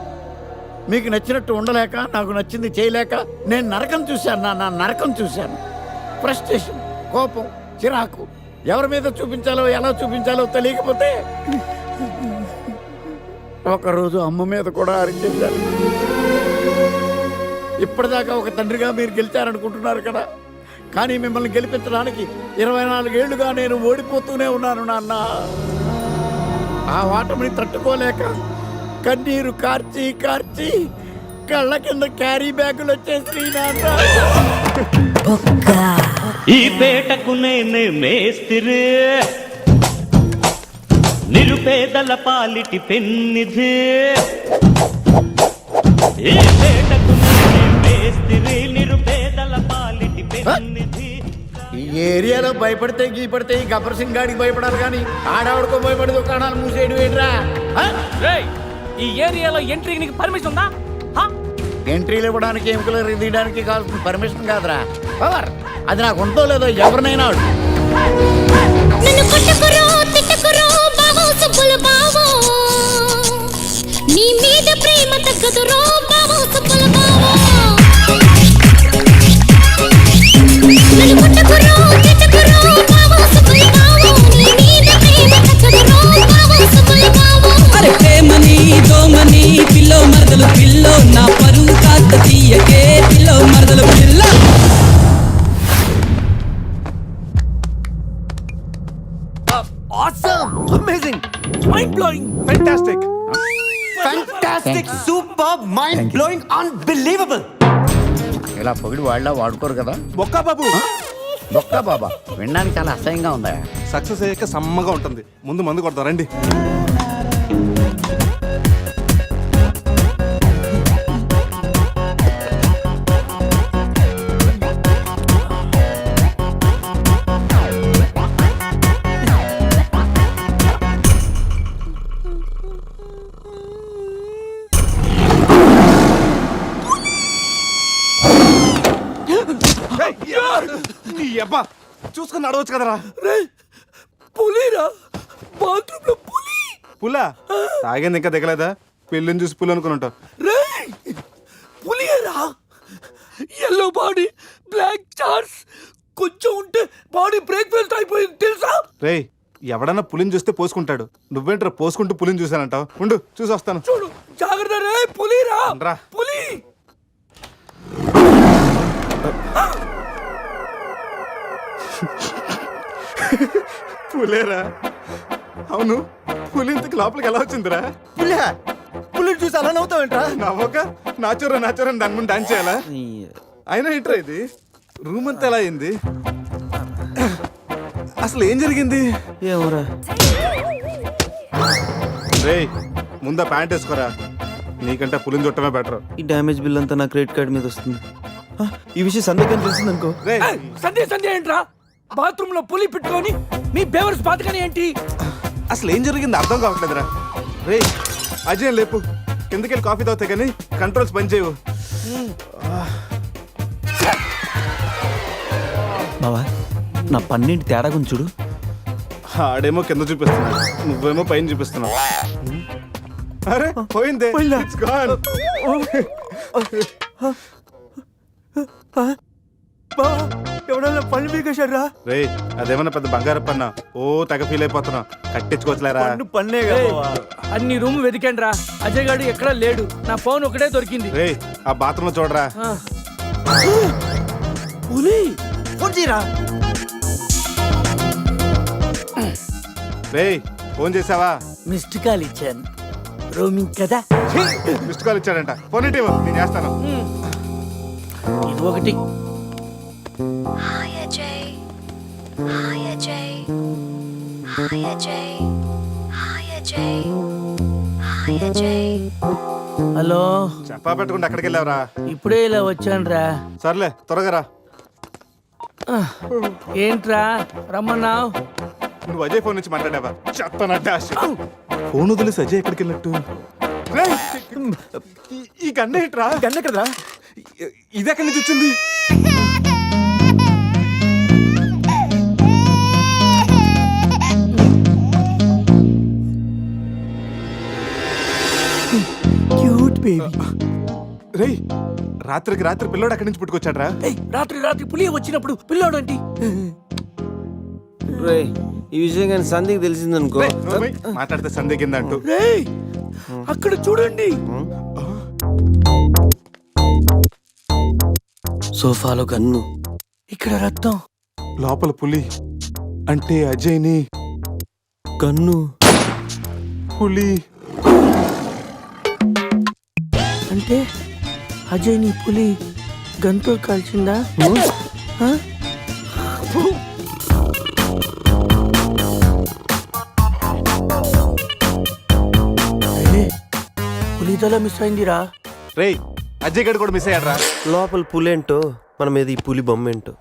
మీకు నచ్చినట్టు ఉండలేక, నాకు నచ్చింది చేయలేక నేను నరకం చూశాను, నా నరకం చూశాను. ఫ్రస్ట్రేషన్, కోపం, చిరాకు, ఎవరి మీద చూపించాలో ఎలా చూపించాలో తెలియకపోతే ఒకరోజు అమ్మ మీద కూడా అరిచేశాను. ఇప్పటిదాకా ఒక తండ్రిగా మీరు గెలిచారనుకుంటున్నారు కదా, కానీ మిమ్మల్ని గెలిపించడానికి 24 ఏళ్లుగా నేను ఓడిపోతూనే ఉన్నాను నాన్న. ఆ ఓటమిని తట్టుకోలేక కన్నీరు కార్చి కార్చి కళ్ళ కింద క్యారీ బ్యాగులు వచ్చేసి నాన్న. ఈ పేటకు నేనే మేస్తిరి, నిరుపేదల పాలిటి పెన్నిధి. ఈ పేటకు నేనే మేస్తిరి, నిరుపేదల పాలిటి పెన్నిధి. ఈ ఏరియాలో భయపడితే గీపడితే ఈ గబ్బర్ సింగ్ గాడికి భయపడాలి, కానీ ఆడవాడికో భయపడి దుకాణాలు మూసేయడం ఏంట్రా? ఈ ఏరియాలో ఎంట్రీకి నీకు పర్మిషన్ ఉందా? ఎంట్రీలు ఇవ్వడానికి ఎముకలు తీయడానికి కావాల్సిన పర్మిషన్ కాదురా, పవర్. అది నాకు ఉందో లేదో ఎవరినైనా అడుగు. నన్ను కొట్టుకురో తిట్టుకురో బావో సుబ్బుల బావో, నీ మీద ప్రేమ తగ్గదురో బావో సుబ్బుల బావో. నన్ను కొట్టుకురో తిట్టుకురో బావో సుబ్బుల బావో, నీ మీద ప్రేమ తగ్గదురో బావో సుబ్బుల బావో. అరే ప్రేమని దోమని పిల్లో మరదలు పిల్లో, నా పరువు కాస్త తీయకే పిల్లో మరదలు పిల్ల. Awesome! Amazing! Mind-blowing! Fantastic! Fantastic! Superb! Mind-blowing! Unbelievable! ఇలా పొగిడి వాళ్ళ వాడుకోరు కదా. బొక్కా బాబు, బొక్క బాబా వినడానికి చాలా అసహ్యంగా ఉందా? సక్సెస్ అయ్యాక సమ్మగా ఉంటుంది. ముందు మందు కొడతాం రండి. నీ అబ్బా చూసుకుని నడవచ్చు కదరా. పులిరా, బాత్రూమ్ లో పులి. పులా తాగింది ఇంకా దిగలేదా? పెళ్ళిని చూసి పులి అనుకుని ఉంటావు. పులిరా, ఎల్లో బాడీ, బ్లాక్ చార్స్, కొంచెం ఉంటే బాడీ బ్రేక్ఫాస్ట్ అయిపోయింది తెలుసా? రేయ్, ఎవడన్నా పులిని చూస్తే పోసుకుంటాడు, నువ్వేంట్రా పోసుకుంటూ పులిని చూసానంటావు? ఉండు చూసి వస్తాను. చూడు జాగ్రత్త రే, పులిరా, రా. పులి. పులేరా? అవును, పులి ఇంతకు లోపలికి ఎలా వచ్చిందిరా? పులి చూసి అలా నవ్వుతావేంట్రా? నవ్వక నాచురా నాచురా దాని ముందు డాన్స్ చేయాలా? అయినా ఏంట్రా ఇది? రూమ్ అంతా ఎలా అయింది? అసలు ఏం జరిగింది? ఏమోరా. రేయ్, ముందా ప్యాంట్ వేసుకోరా, నీకంటే పులిని చుట్టమే బెటర్. ఈ డ్యామేజ్ బిల్ అంతా నా క్రెడిట్ కార్డ్ మీద వస్తుంది. ఈ విషయం సందేహం తెలిసింది అనుకో. సంధ్య ఏంట్రా? బాత్రూమ్ లో పులి పెట్టుకొని మీ బేవర్స్ బాతకని ఏంటి? అసలు ఏం జరిగింది అర్థం కావట్లేదురా. రే అజయ్ లేపు, కిందకెళ్ళి కాఫీ తాగుతాయి కానీ కంట్రోల్స్ పని చేయవు. బావా, నా పన్నెండు తేడా గురించి చూడు. ఆడేమో కింద చూపిస్తున్నాడు, నువ్వేమో పైన చూపిస్తున్నావు. అరే పోయిందే, ఇట్స్ గాన్. ఎవడన్నా పళ్ళు పీకేశారా? రే అదేమన్నా పెద్ద బంగారు పన్నా? ఓ తెగ ఫీల్ అయిపోతున్నా, కట్టించుకోవచ్చులేరా. పన్నే అన్ని రూమ్ వెతికండి రా, అజయ్ గారు ఎక్కడా లేడు, నా ఫోన్ ఒకటే దొరికింది. రే ఆ బాత్రూమ్ చూడరా. పులి ఫోన్ చేయరా. రే ఫోన్ చేసావా? మిస్డ్ కాల్ ఇచ్చాను, రోమింగ్ కదా. మిస్డ్ కాల్ ఇచ్చాడంట, ఫోన్ ఇటీవ్ నేను చేస్తాను. ఇది ఒకటి. Hi Ajay, hi Ajay, hi Ajay, hi Ajay, hi Ajay. Hello, చెప్పా పెట్టుకుంటే అక్కడికి వెళ్ళావరా? ఇప్పుడే ఇలా వచ్చాను రా. సర్లే త్వరగా రా. ఏంట్రా రమ్మన్నావు? నువ్వు అజయ్ ఫోన్ నుంచి మాట్లాడావా? చెప్తాను డాష్. ఫోన్ వదిలేసి అజయ్ ఎక్కడికి వెళ్ళట్టు? రేయ్, ఈ గన్న ఏంట్రా? గన్న కదరా? ఇది ఎక్కడి నుంచి వచ్చింది? Cute baby. రేయ్, రాత్రికి రాత్రి పిల్లోడు అక్కడి నుంచి పుట్టుకొచ్చాడ్రా? రాత్రి రాత్రి పులి వచ్చినప్పుడు పిల్లోడు ఏంటి? రే ఈ విషయం కానీ సంధికి తెలిసిందనుకో. రేయ్, నువ్వు పోయి మాట్లాడితే సందేహిందంటూ. రేయ్ అక్కడ చూడండి. సోఫాలో గన్ను, ఇక్కడ రక్తం. లోపల పులి అంటే అజయ్ని గన్ను, పులి అంటే అజయ్ నీ పులి గంతో కాల్చిందా? ఆ? పులి తల మిస్ అయిందిరా. రేయ్, అజయ్ గడు కూడా మిస్ అయ్యాడ్రా. లోపల పులేంటో మన మీద ఈ పులి బొమ్మ ఏంటో.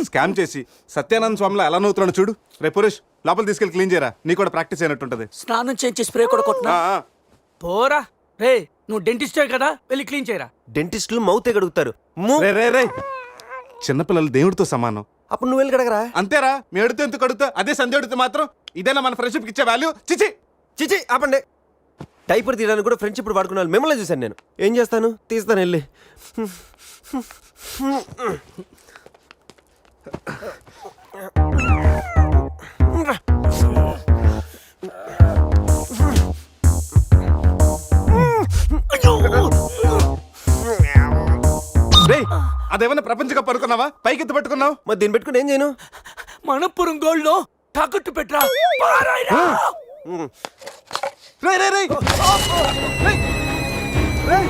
స్కామ్ చేసి సత్యానంద స్వామిలో ఎలా నవ్వుతున్నాడు చూడు. రే పురేష్, లోపల తీసుకెళ్ళి క్లీన్ చేయరా, నీ కూడా ప్రాక్టీస్ అయినట్టుంటది. స్నానం చేయించి స్ప్రే కూడా కొట్టినా పోరా. రే నువ్వు డెంటిస్టే కదా, వెళ్ళి క్లీన్ చేయరా. డెంటిస్టులు మౌత్ గడుగుతారు. రే రే రే, చిన్నపిల్లలు దేవుడితో సమానం. అప్పుడు నువ్వు వెళ్ళి కడగరా. అంతేరా, మీ ఎడితే ఎంత కడుగుతా, అదే సంధ్య అడిగితే మాత్రం ఇదేనా మన ఫ్రెండ్షిప్ ఇచ్చే వాల్యూ? చిచి చిచి ఆపండి. డైపర్ తీయడానికి కూడా ఫ్రెండ్షిప్ వాడుకున్నాను. మిమ్మల్ని చూశాను నేను. ఏం చేస్తాను, తీస్తాను వెళ్ళి. రేయ్, అదేమన్నా ప్రపంచ కప్ అనుకున్నావా? పైకి ఎత్తి పట్టుకున్నావు. మరి దీన్ని పెట్టుకుని ఏం చేయను? మనపురం గోల్డ్ లో తాకట్టు పెట్టరా. రేయ్ రేయ్ రేయ్ రేయ్ రేయ్,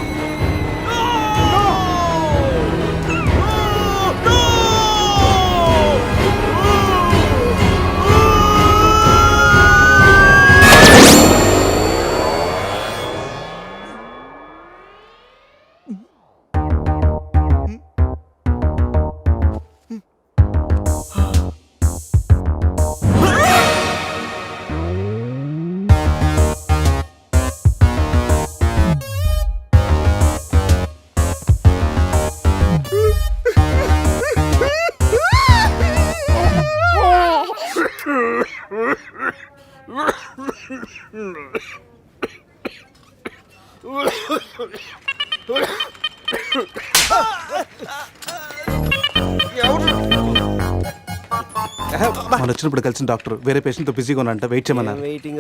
మనం వచ్చినప్పుడు కలిసిన డాక్టర్ వేరే పేషెంట్ తో బిజీగా ఉన్నంట, వెయిట్ చేయమన్నారు. వెయిటింగ్.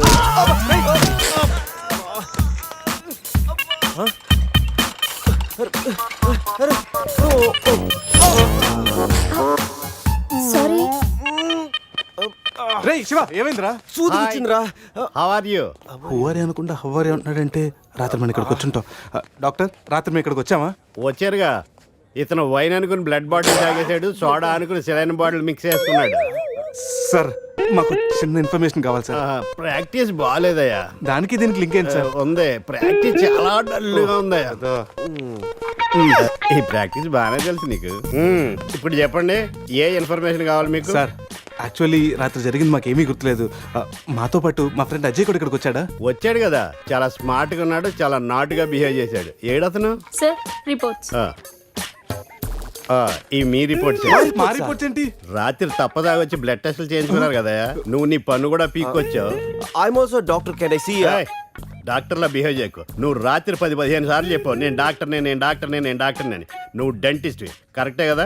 సారీ. రేయ్ శివ, ఏమైందిరా? సూది వచ్చిందిరా. How are you? హువారి అనుకుంటా హువారి అంటున్నాడంటే రాత్రి మనం ఇక్కడికి వచ్చుంటాం. డాక్టర్, రాత్రి మేము ఇక్కడికి వచ్చామా? వచ్చారుగా. ఇతను వైన్ అనుకుని బ్లడ్ బాటిల్ తాగేశాడు, సోడా అనుకుని సెలైన్ బాటిల్ మిక్స్ చేసుకున్నాడు. సార్, మాకు చిన్న ఇన్ఫర్మేషన్ కావాలి సార్. ప్రాక్టీస్ బాగాలేదయ్యా. దానికి దీనికి లింక్ ఏంటి సార్? ఉంది, ప్రాక్టీస్ చాలా డల్గా ఉందయ్యా. ఈ ప్రాక్టీస్ బాగానే తెలుసు నీకు. ఇప్పుడు చెప్పండి, ఏ ఇన్ఫర్మేషన్ కావాలి మీకు? సార్, యాక్చువల్లీ రాత్రి జరిగింది మాకేమీ గుర్తులేదు. మాతో పాటు మా ఫ్రెండ్ అజయ్ కూడా ఇక్కడికి వచ్చాడా? వచ్చాడు కదా, చాలా స్మార్ట్ గా ఉన్నాడు, చాలా నాటుగా బిహేవ్ చేశాడు. ఏడతను? Sir reports. ఈ మీ రిపోర్ట్స్. మా రిపోర్ట్స్ ఏంటి? రాత్రి తప్పదాగా వచ్చి బ్లడ్ టెస్టులు చేయించుకున్నారు కదా, నువ్వు నీ పన్ను కూడా పీక్కొచ్చావు. I'm also doctor. Can I see? డాక్టర్లా బిహేవ్ చేయకు. నువ్వు రాత్రి 10-15 సార్లు చెప్పావు నేను డాక్టర్నే, నేను డాక్టర్నే, నేను డాక్టర్నే. నువ్వు డెంటిస్ట్, కరెక్టే కదా?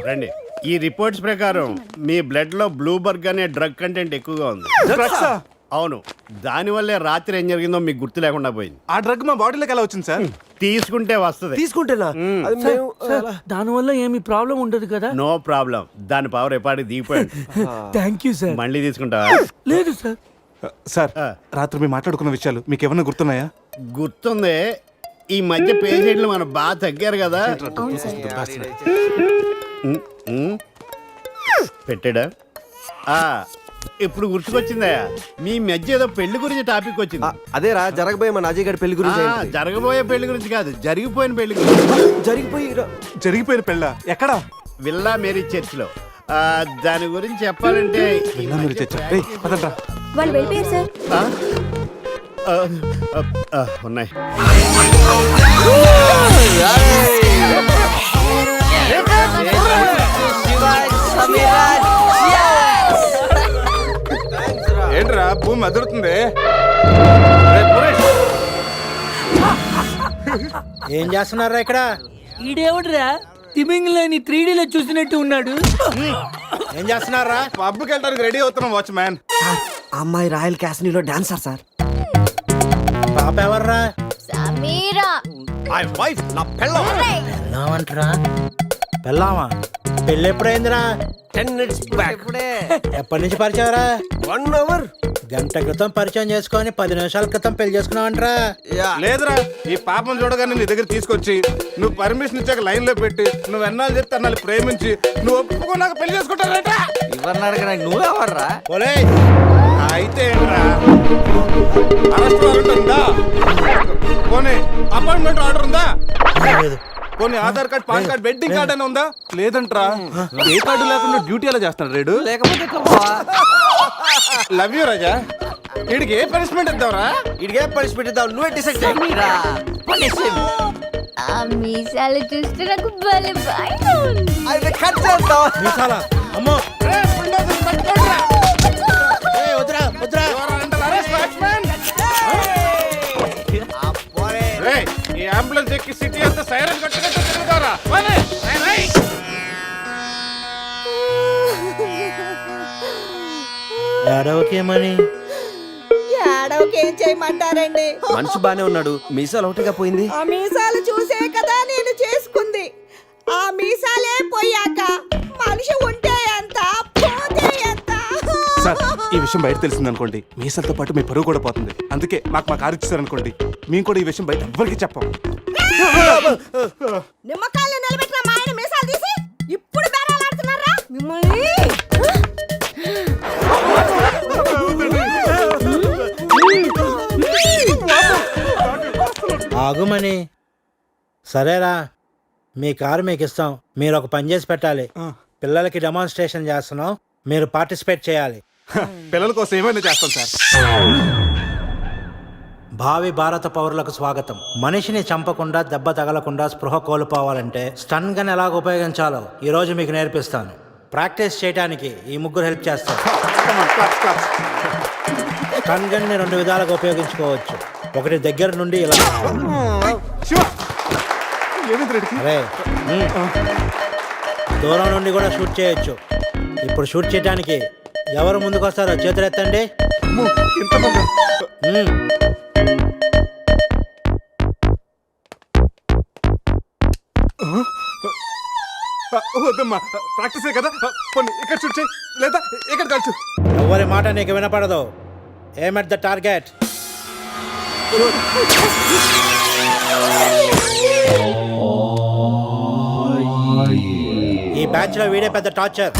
రండి. ఈ రిపోర్ట్స్ ప్రకారం మీ బ్లడ్ లో బ్లూబర్గ్ అనే డ్రగ్ కంటెంట్ ఎక్కువగా ఉంది. అవును, దానివల్లే రాత్రి ఏం జరిగిందో మీకు గుర్తు లేకుండా పోయింది. ఆ డ్రగ్ మా బాడీలోకి ఎలా వచ్చింది సార్? తీసుకుంటే వస్తుంది. తీసుకుంటేనా అది మేము దానివల్ల ఏమి ప్రాబ్లం ఉండదు కదా? No problem. దాని పవర్ ఎప్పటికి దిగిపోయాడు. Thank you sir. మళ్ళీ తీసుకుంటావా? లేదు సార్. సార్ రాత్రి మేము మాట్లాడుకున్న విషయాలు మీకు ఏమైనా గుర్తున్నాయా? గుర్తుంది. ఈ మధ్య పేషెంట్లు మనం బాగా తగ్గారు కదా. పెట్టాడా? ఇప్పుడు గుర్తుకొచ్చిందా? మీ మధ్య ఏదో పెళ్లి గురించి టాపిక్ వచ్చింది. అదేరా జరగబోయే మన అజయ్ గారి పెళ్లి గురించి. జరగబోయే పెళ్లి గురించి కాదు, జరిగిపోయిన పెళ్లి గురించి. జరిగిపోయిన పెళ్ళ ఎక్కడా? విల్లా మేరీ చర్చ్ లో. దాని గురించి చెప్పాలంటే వాళ్ళు వెళ్ళిపోయారు సార్. ఉన్నాయి. ఏంట్రా భూమి అదురుతుంది? ఏం చేస్తున్నారా ఇక్కడ? ఈడేవడరా తిమింగ్లని 3Dలో చూసినట్టు ఉన్నాడు. ఏం చేస్తున్నారా? పబ్కి వెళ్ళడానికి రెడీ అవుతున్నాం వాచ్మ్యాన్. అమ్మాయి రాయల్ క్యాసినీలో డాన్సర్ సార్. పాప ఎవర్రా? సమీరా. మై వైఫ్, నా పెళ్ళాం. పెళ్ళామంటరా? పెళ్ళామా? పెళ్ళి ఎప్పుడైందిరా? 10 minutes బ్యాక్. ఎప్పటి నుంచి పరిచయరా? 1 hour. గంట క్రితం పరిచయం చేసుకొని 10 నిమిషాల క్రితం పెళ్లి చేసుకున్నావంటరా? లేదురా, ఈ పాపం చూడగానే నీ దగ్గర తీసుకొచ్చి నువ్వు పర్మిషన్ ఇచ్చాక లైన్ లో పెట్టి నువ్వు ఎన్నాళ్ళు చెప్తే అన్నాళ్ళు ప్రేమించి నువ్వు ఒప్పుకున్నాక పెళ్లి చేసుకుంటారట. ఇవన్నీ అడగడానికి నువ్వెవర్రా? పోలే. అయితే అరెస్ట్ వారెంట్ ఉందా? పోనీ అపాయింట్మెంట్ ఆర్డర్ ఉందా? పోనీ Aadhaar card, pan card, wedding card అని ఉందా? లేదంట్రా. ఏ కార్డు లేకుండా డ్యూటీ ఎలా చేస్తాడు రేడు? లేకపోతే లవ్ యూ రాజా. వీడికి ఏ పనిష్మెంట్ ఇద్దాంరా? ఇడిగే పనిష్మెంట్ ఇద్దాం, నువ్వే డిసైడ్ చేయి. ఆ మీసాలు చూస్తే నాకు భలే భయం ఉంది. అయితే కట్ చేద్దాం. మీసాలా? అమ్మో. వద్దురా వద్దురా. ఈ అంబులెన్స్ ఎక్కి సిటీ అంతా సైరన్ కట్టుకుంటూ తిరుగుతారా? ఏడవకేమని? ఏడవకేం చేయమంటారండి? మనిషి బానే ఉన్నాడు, మీసాలు ఒకటిగా పోయింది. ఆ మీసాలు చూసే కదా నేను చేసుకుంది. ఆ మీసాలే పోయాక మనిషి ఉంటే ఎంత, పోతే ఎంత? సార్, ఈ విషయం బయట తెలిసింది అనుకోండి, మీసాలతో పాటు మీ పరువు కూడా పోతుంది. అందుకే మాకు కారు ఇచ్చారనుకోండి, మేము కూడా ఈ విషయం బయట ఎవ్వరికి చెప్పాం. నిమ్మకాయలు నిలబెట్టిన మా ఆయన మీసాలు తీసి ఇప్పుడు బేరాలాడుతున్నారా మిమ్మల్ని? ఆగుమని. సరేరా, మీ కారు మీకు ఇస్తాం. మీరు ఒక పని చేసి పెట్టాలి. పిల్లలకి డెమాన్స్ట్రేషన్ చేస్తున్నాం, మీరు పార్టిసిపేట్ చేయాలి. పిల్లల కోసం ఏమైనా చేస్తాం సార్. భావి భారత పౌరులకు స్వాగతం. మనిషిని చంపకుండా, దెబ్బ తగలకుండా స్పృహ కోల్పోవాలంటే స్టన్ గన్ ఎలాగ ఉపయోగించాలో ఈరోజు మీకు నేర్పిస్తాను. ప్రాక్టీస్ చేయడానికి ఈ ముగ్గురు హెల్ప్ చేస్తారు. స్టన్ గన్ని 2 విధాలుగా ఉపయోగించుకోవచ్చు. ఒకటి దగ్గర నుండి ఇలా. అరే, దూరం నుండి కూడా షూట్ చేయొచ్చు. ఇప్పుడు షూట్ చేయడానికి ఎవరు ముందుకు వస్తారో చేతులు ఎత్తండి. వద్దమ్మా, ప్రాక్టీసే కదా. ఇక్కడ షూట్ చేయి, లేదా ఇక్కడ కాల్చు. ఎవరి మాట నీకు వినపడదు. ఏమ్ ఎట్ ద టార్గెట్. ఈ బ్యాచ్ లో వీడే పెద్ద టార్చర్.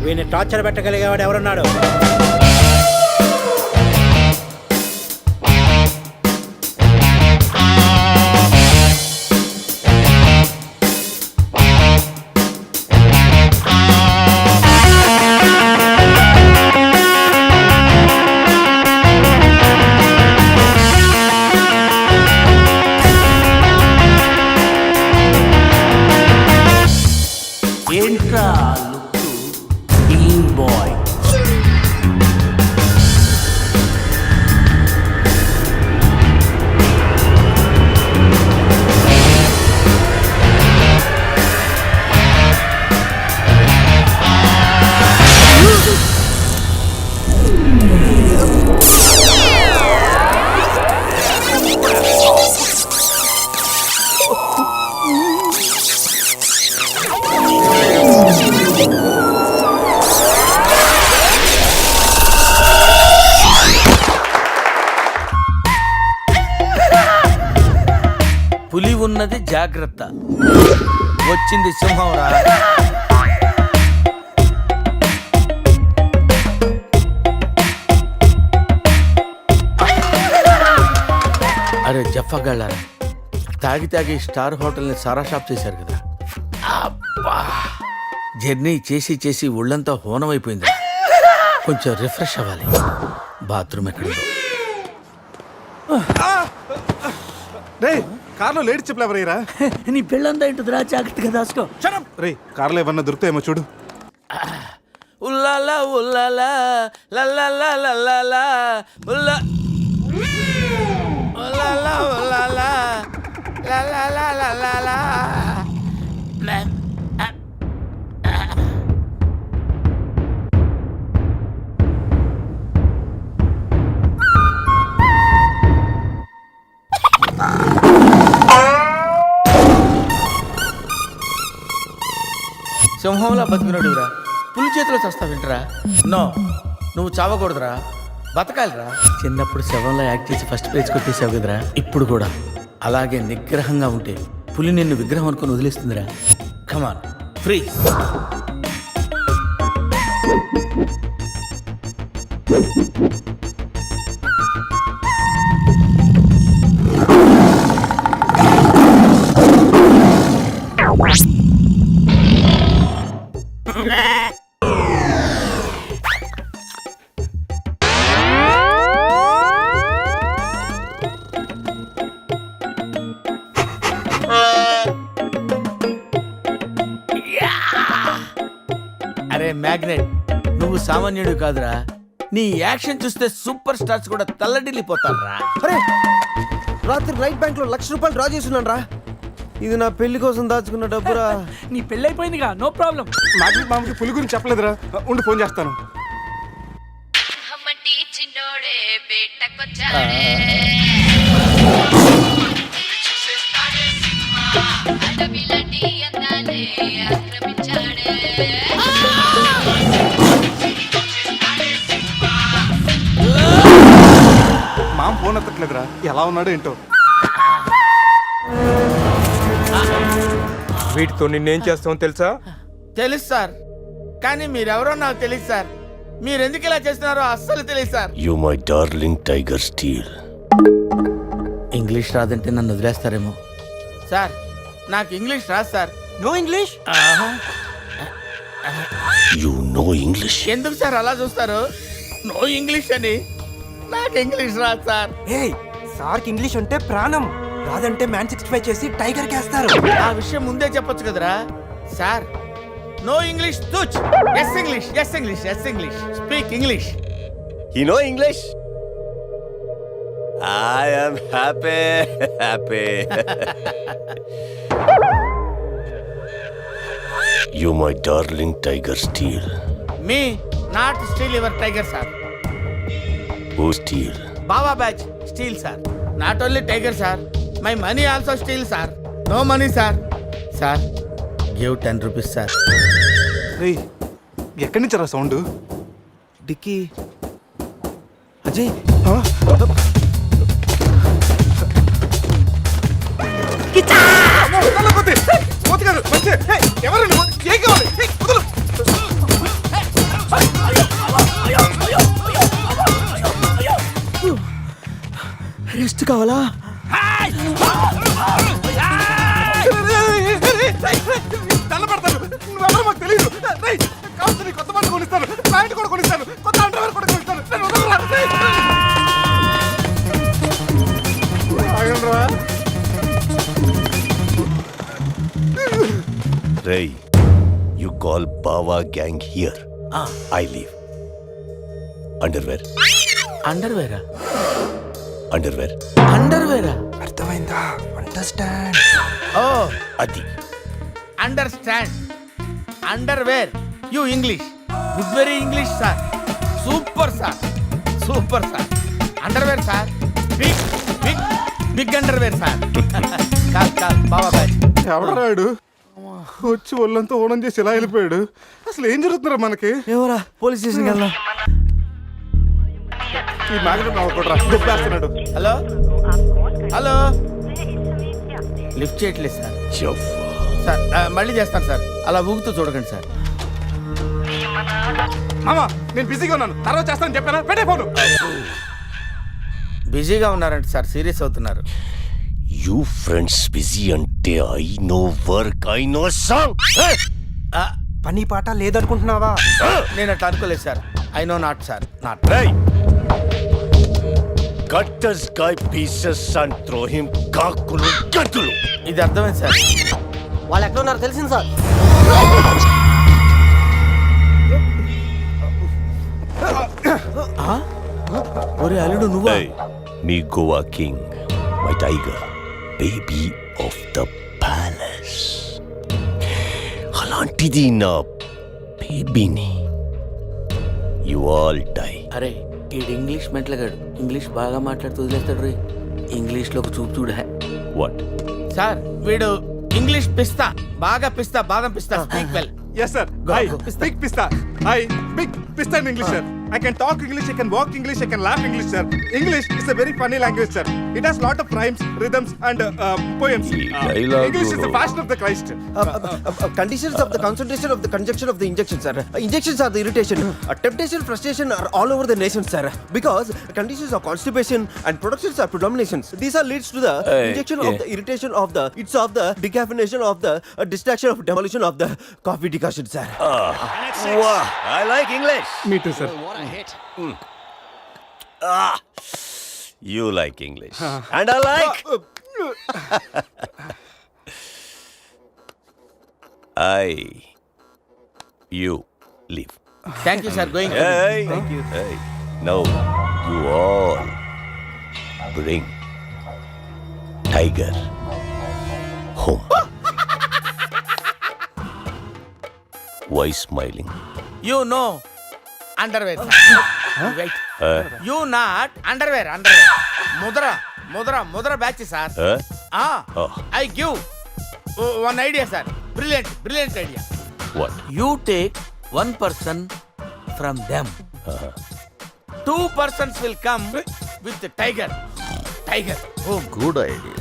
వీడిని టార్చర్ పెట్టగలిగేవాడు ఎవరున్నాడు? ఏంట్రా టీమ్ బాయ్. జాగ్రత్త, వచ్చింది సింహం రా. అరే జఫాగాళ్ళారా, తాగి తాగి స్టార్ హోటల్ని సారా షాప్ చేశారు కదా. అబ్బా, జర్నీ చేసి చేసి ఒళ్ళంతా హోనమైపోయింది. కొంచెం రిఫ్రెష్ అవ్వాలి. బాత్రూమ్ ఎక్కడుందో. రే కార్లో లేడీ చెప్పులు ఎవరయ్యరా? నీ పెళ్ళంతా ఏంటిదిరా, జాగ్రత్తగా దాసుకో. రే కార్లో ఏమన్నా దొరుకుతాయేమో చూడు. ఉల్లాలా ఉల్లాలా లల్లాలా లల్లాలా ఉల్లా ఉల్లాలా ఉల్లాలా లల్లాలా లల్లాలా. సింహంలా బతికినోడురా, పులి చేతిలో చస్తావేంట్రా? నో, నువ్వు చావకూడదురా, బతకాలిరా. చిన్నప్పుడు శవంలో యాక్ట్ చేసి ఫస్ట్ ప్రైజ్ కొట్టేసావు కదరా, ఇప్పుడు కూడా అలాగే నిగ్రహంగా ఉంటే పులి నిన్ను విగ్రహం అనుకుని వదిలేస్తుందిరా. కమాన్, ఫ్రీ. అరే మ్యాగ్నెట్, నువ్వు సామాన్యుడు కాదురా. నీ యాక్షన్ చూస్తే సూపర్ స్టార్స్ కూడా తల్లడిల్లిపోతారా. అరే రాత్రి రైట్ బ్యాంక్ లో ₹1,00,000 డ్రా చేస్తున్నాను రా. ఇది నా పెళ్లి కోసం దాచుకున్న డబ్బురా. నీ పెళ్ళైపోయిందిగా, నో ప్రాబ్లం. మ్యాజిక్ మామకి పులి గురించి చెప్పలేదురా, ఉండి ఫోన్ చేస్తాను. మామ ఫోన్ ఎత్తట్లేదురా, ఎలా ఉన్నాడో ఏంటో. వీటితో నిన్నేం చేస్తామో తెలుసా? తెలుసు సార్, కానీ మీరెవరో నాకు తెలియదు సార్. మీరు ఎందుకు ఇలా చేస్తున్నారో అస్సలు తెలియదు sir. You my darling tiger steal. English రాదంటే నన్ను వదిలేస్తారేమో సార్. నాకు ఇంగ్లీష్ రాదు sir. No English? You no English? ఎందుకు సార్ అలా చూస్తారు? నో ఇంగ్లీష్ అని. నాకు ఇంగ్లీష్ రాదు సార్. సార్కి ఇంగ్లీష్ అంటే ప్రాణం. రాదంటే మ్యాన్ 65 చేసి టైగర్ కేస్తారు. ఆ విషయం ముందే చెప్పొచ్చు కదరా సార్. నో ఇంగ్లీష్ తుచ్. Yes English, yes English, yes English. Speak English. You know English? I am happy. You my darling tiger steal. Me not steal your tiger sir. Oh steal? Baba batch steal sir. Not only tiger sir, my money also steal sir. No money sir. Sir give 10 rupees sir. రే ఎక్కడి నుంచి రా sound? Dicky Ajay. Rest కావాలా? నువ్వెవరో మాకు తెలియదు. కావచ్చు నీ కొత్త బట్టలు కొనిస్తాను, ప్యాంట్ కూడా కొనిస్తాను, కొత్త అండర్వేర్ కూడా కొనిస్తాను. రేయ్, యు కాల్ బావా gang here. I leave. Underwear. అండర్వేరా? అండర్వేర్. అండర్వేరా? అర్థమైందా? అండర్స్టాండ్. ఓ అది understand. Underwear. You English good, very English sir. Super sir, super sir. Underwear sir, big big big underwear sir. Call call Baba batch. ఎవడరాడు వచ్చి ఒళ్ళంతా ఓనం చేసి ఇలా వెళ్ళిపోయాడు? అసలు ఏం జరుగుతున్నారా మనకి? ఎవరా? పోలీస్ స్టేషన్కి వెళ్దాం. ఈ మ్యాగ్నెట్ దొబ్బేస్తున్నాడు. హలో హలో, లిఫ్ట్ చేయట్లేదు సార్. జవ్వా. సార్ మళ్ళీ చేస్తాను సార్. అలా ఊగుతూ చూడకండి సార్. మామా నేను బిజీగా ఉన్నాను, తర్వాత చేస్తానని చెప్పాను. పెట్టే ఫోను. బిజీగా ఉన్నారంట సార్, సీరియస్ అవుతున్నారు. యూ ఫ్రెండ్స్ బిజీ అంటే I know work, I know song. పని పాట లేదనుకుంటున్నావా? నేను అట్లా అనుకోలేదు sir. I know not sir, not. Cut this guy pieces and throw him కాకులు గంతులు. ఇది అర్థమైంది సార్. వాళ్ళు ఎక్కడ ఉన్నారో తెలిసింది సార్. ఒరే అల్లుడు నువ్వా? Me Goa king, my tiger, baby of the palace. అలాంటిది నా బేబీని. You all die. అరే ఈడు ఇంగ్లీష్ మెంట్లగాడు, ఇంగ్లీష్ బాగా మాట్లాడుతూ వదిలేస్తాడు రే. ఇంగ్లీష్లో ఒక చూపు చూడ. వాట్ సార్ వీడు ఇంగ్లీష్ పిస్తా, బాగా పిస్తా, బాదం పిస్తా. Speak well. Yes sir. I speak pista. I speak pista in English sir. I can talk English, I can walk English, I can laugh English sir. English is a very funny language sir. It has lot of rhymes, rhythms and poems. English is the fashion of the Christ. Conditions of the concentration of the conjunction of the injection, sir. Injections are the irritation. Temptation, frustration are all over the nation, sir. Because conditions of constipation and productions are predominations. These are leads to the injection of the irritation of the, it's of the decaffeination of the distraction of demolition of the coffee decoction, sir. Wow, I like English. Me too sir. You like English. And I like. You leave. Thank you sir. Going. Hey, thank you. Hey, now you all bring Tiger home. Why smiling? You no underwear. Wait. You not underwear. Mudra Mudra Mudra batch sir. Oh. I give one idea sir. Brilliant idea. What? You take 1 person from them. 2 persons will come with tiger home. Good idea.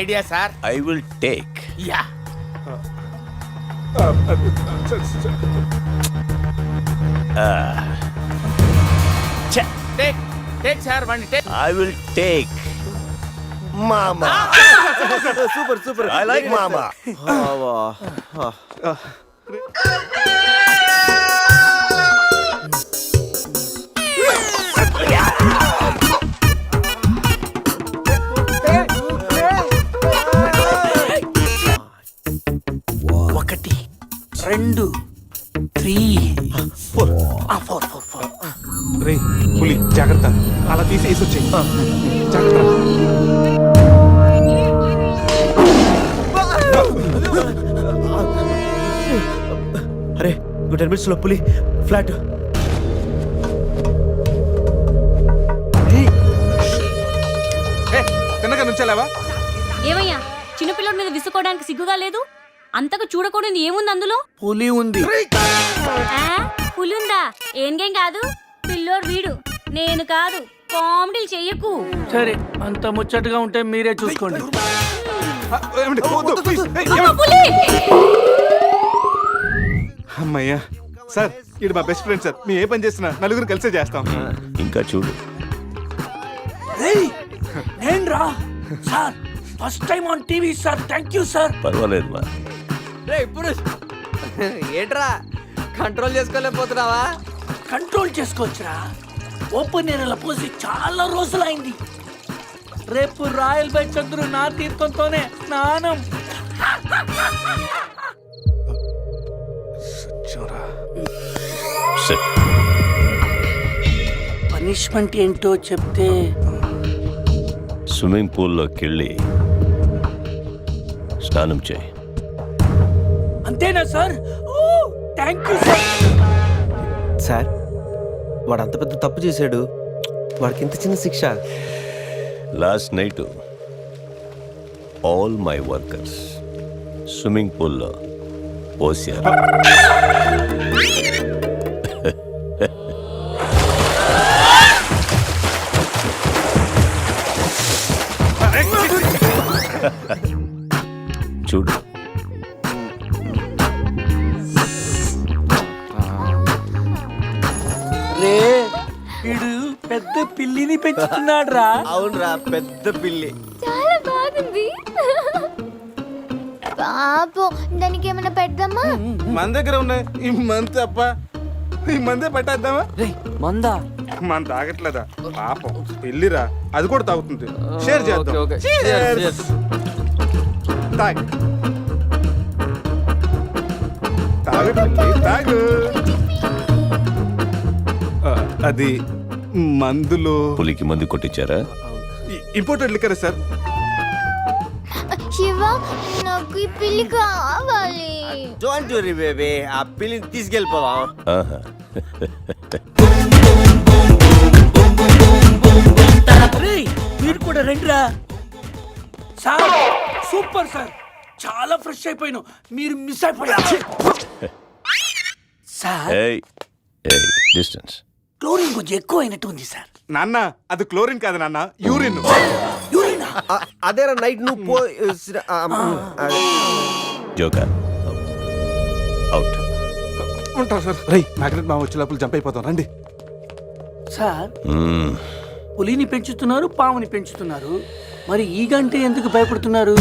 Idea sir. I will take. Yeah. Take sir one take. I will take Mama. Super. I like Mama. ఒకటి 2 3 4. రే పులి జాగ్రత్త, అలా తీసి వేసి వచ్చేయి. జాగ్రత్త. అరే 10 minutes లో పులి ఫ్లాట్. తిన్నగా నుంచెలావా? ఏమయ్యా చిన్నపిల్లడి మీద విసుకోవడానికి సిగ్గుగా లేదు? అంతకు చూడకూడదు ఏముంది అందులో? పులి ఉంది. పులి ఉందా? ఏం కాదు, పిల్లోడు వీడు, నేను కాదు. కామెడీలు చెయ్యకు. సరే అంత ముచ్చటగా ఉంటే మీరే చూసుకోండి. అమ్మయ్యా సార్, ఇది మా బెస్ట్ ఫ్రెండ్ సార్. మేము ఏ పని చేస్తున్నా నలుగురు కలిసే చేస్తాం. ఇంకా చూడు. నేను రా sir, first time on TV sir. Thank you sir. పర్వాలేదు మా. ఏంట్రా కంట్రోల్ చేసుకోలేకపోతున్నావా? కంట్రోల్ చేసుకోవచ్చురా. ఓపెన్ ఏరియాలో పోసి చాలా రోజులైంది. రేపు రాయల్ బై చంద్రు నా తీర్థంతోనే స్నానం. పనిష్మెంట్ ఏంటో చెప్తే. స్విమ్మింగ్ పూల్లోకి వెళ్ళి స్నానం చేయి. అంతేనా sir? Thank you sir. Sir వాడు అంత పెద్ద తప్పు చేశాడు, వాడికి ఇంత చిన్న శిక్ష. Last night all my workers swimming పూల్లో పోసారు. పెద్ద పిల్లిని పెంచుతున్నాడు రా. అవునరా పెద్ద పిల్లి. చాలా బాగుంది. పాపం దానికి ఏమైనా పెడదామా? మన దగ్గర ఉన్నాయి ఈ మంత్ తప్ప ఈ మందే పెట్టేద్దామా? మందా మన తాగట్లేదా పాపం పెళ్ళిరా అది కూడా తాగుతుంది షేర్ చేద్దాం Cheers. తాగు తాగు అది మందులో పులికి మందు కొట్టించారా? Imported liquor sir. శివ, నాకు ఈ పిల్లి కావాలి. డోంట్ వరీ బేబీ, ఆ పిల్లిని తీసుకెళ్ళిపోదాం. ఆహా. రేయ్, మీరు కూడా రండిరా. సార్ సూపర్ సార్, చాలా ఫ్రెష్ అయిపోయాను. మీరు మిస్ అయిపోయారు సార్. ఏయ్ ఏయ్ డిస్టెన్స్. క్లోరిన్ కొంచెం ఎక్కువ అయినట్టు ఉంది సార్. నాన్న అది క్లోరిన్ కాదు నాన్న యూరిన్. యూరినా? అదేరా నైట్ నువ్వు పో. Joker out. ఉంటాం సార్. రై మ్యాగ్నెట్ మా వచ్చే లోపల జంప్ అయిపోతాం రండి. సార్ పులిని పెంచుతున్నారు, పాముని పెంచుతున్నారు, మరి ఈగంటే ఎందుకు భయపడుతున్నారు?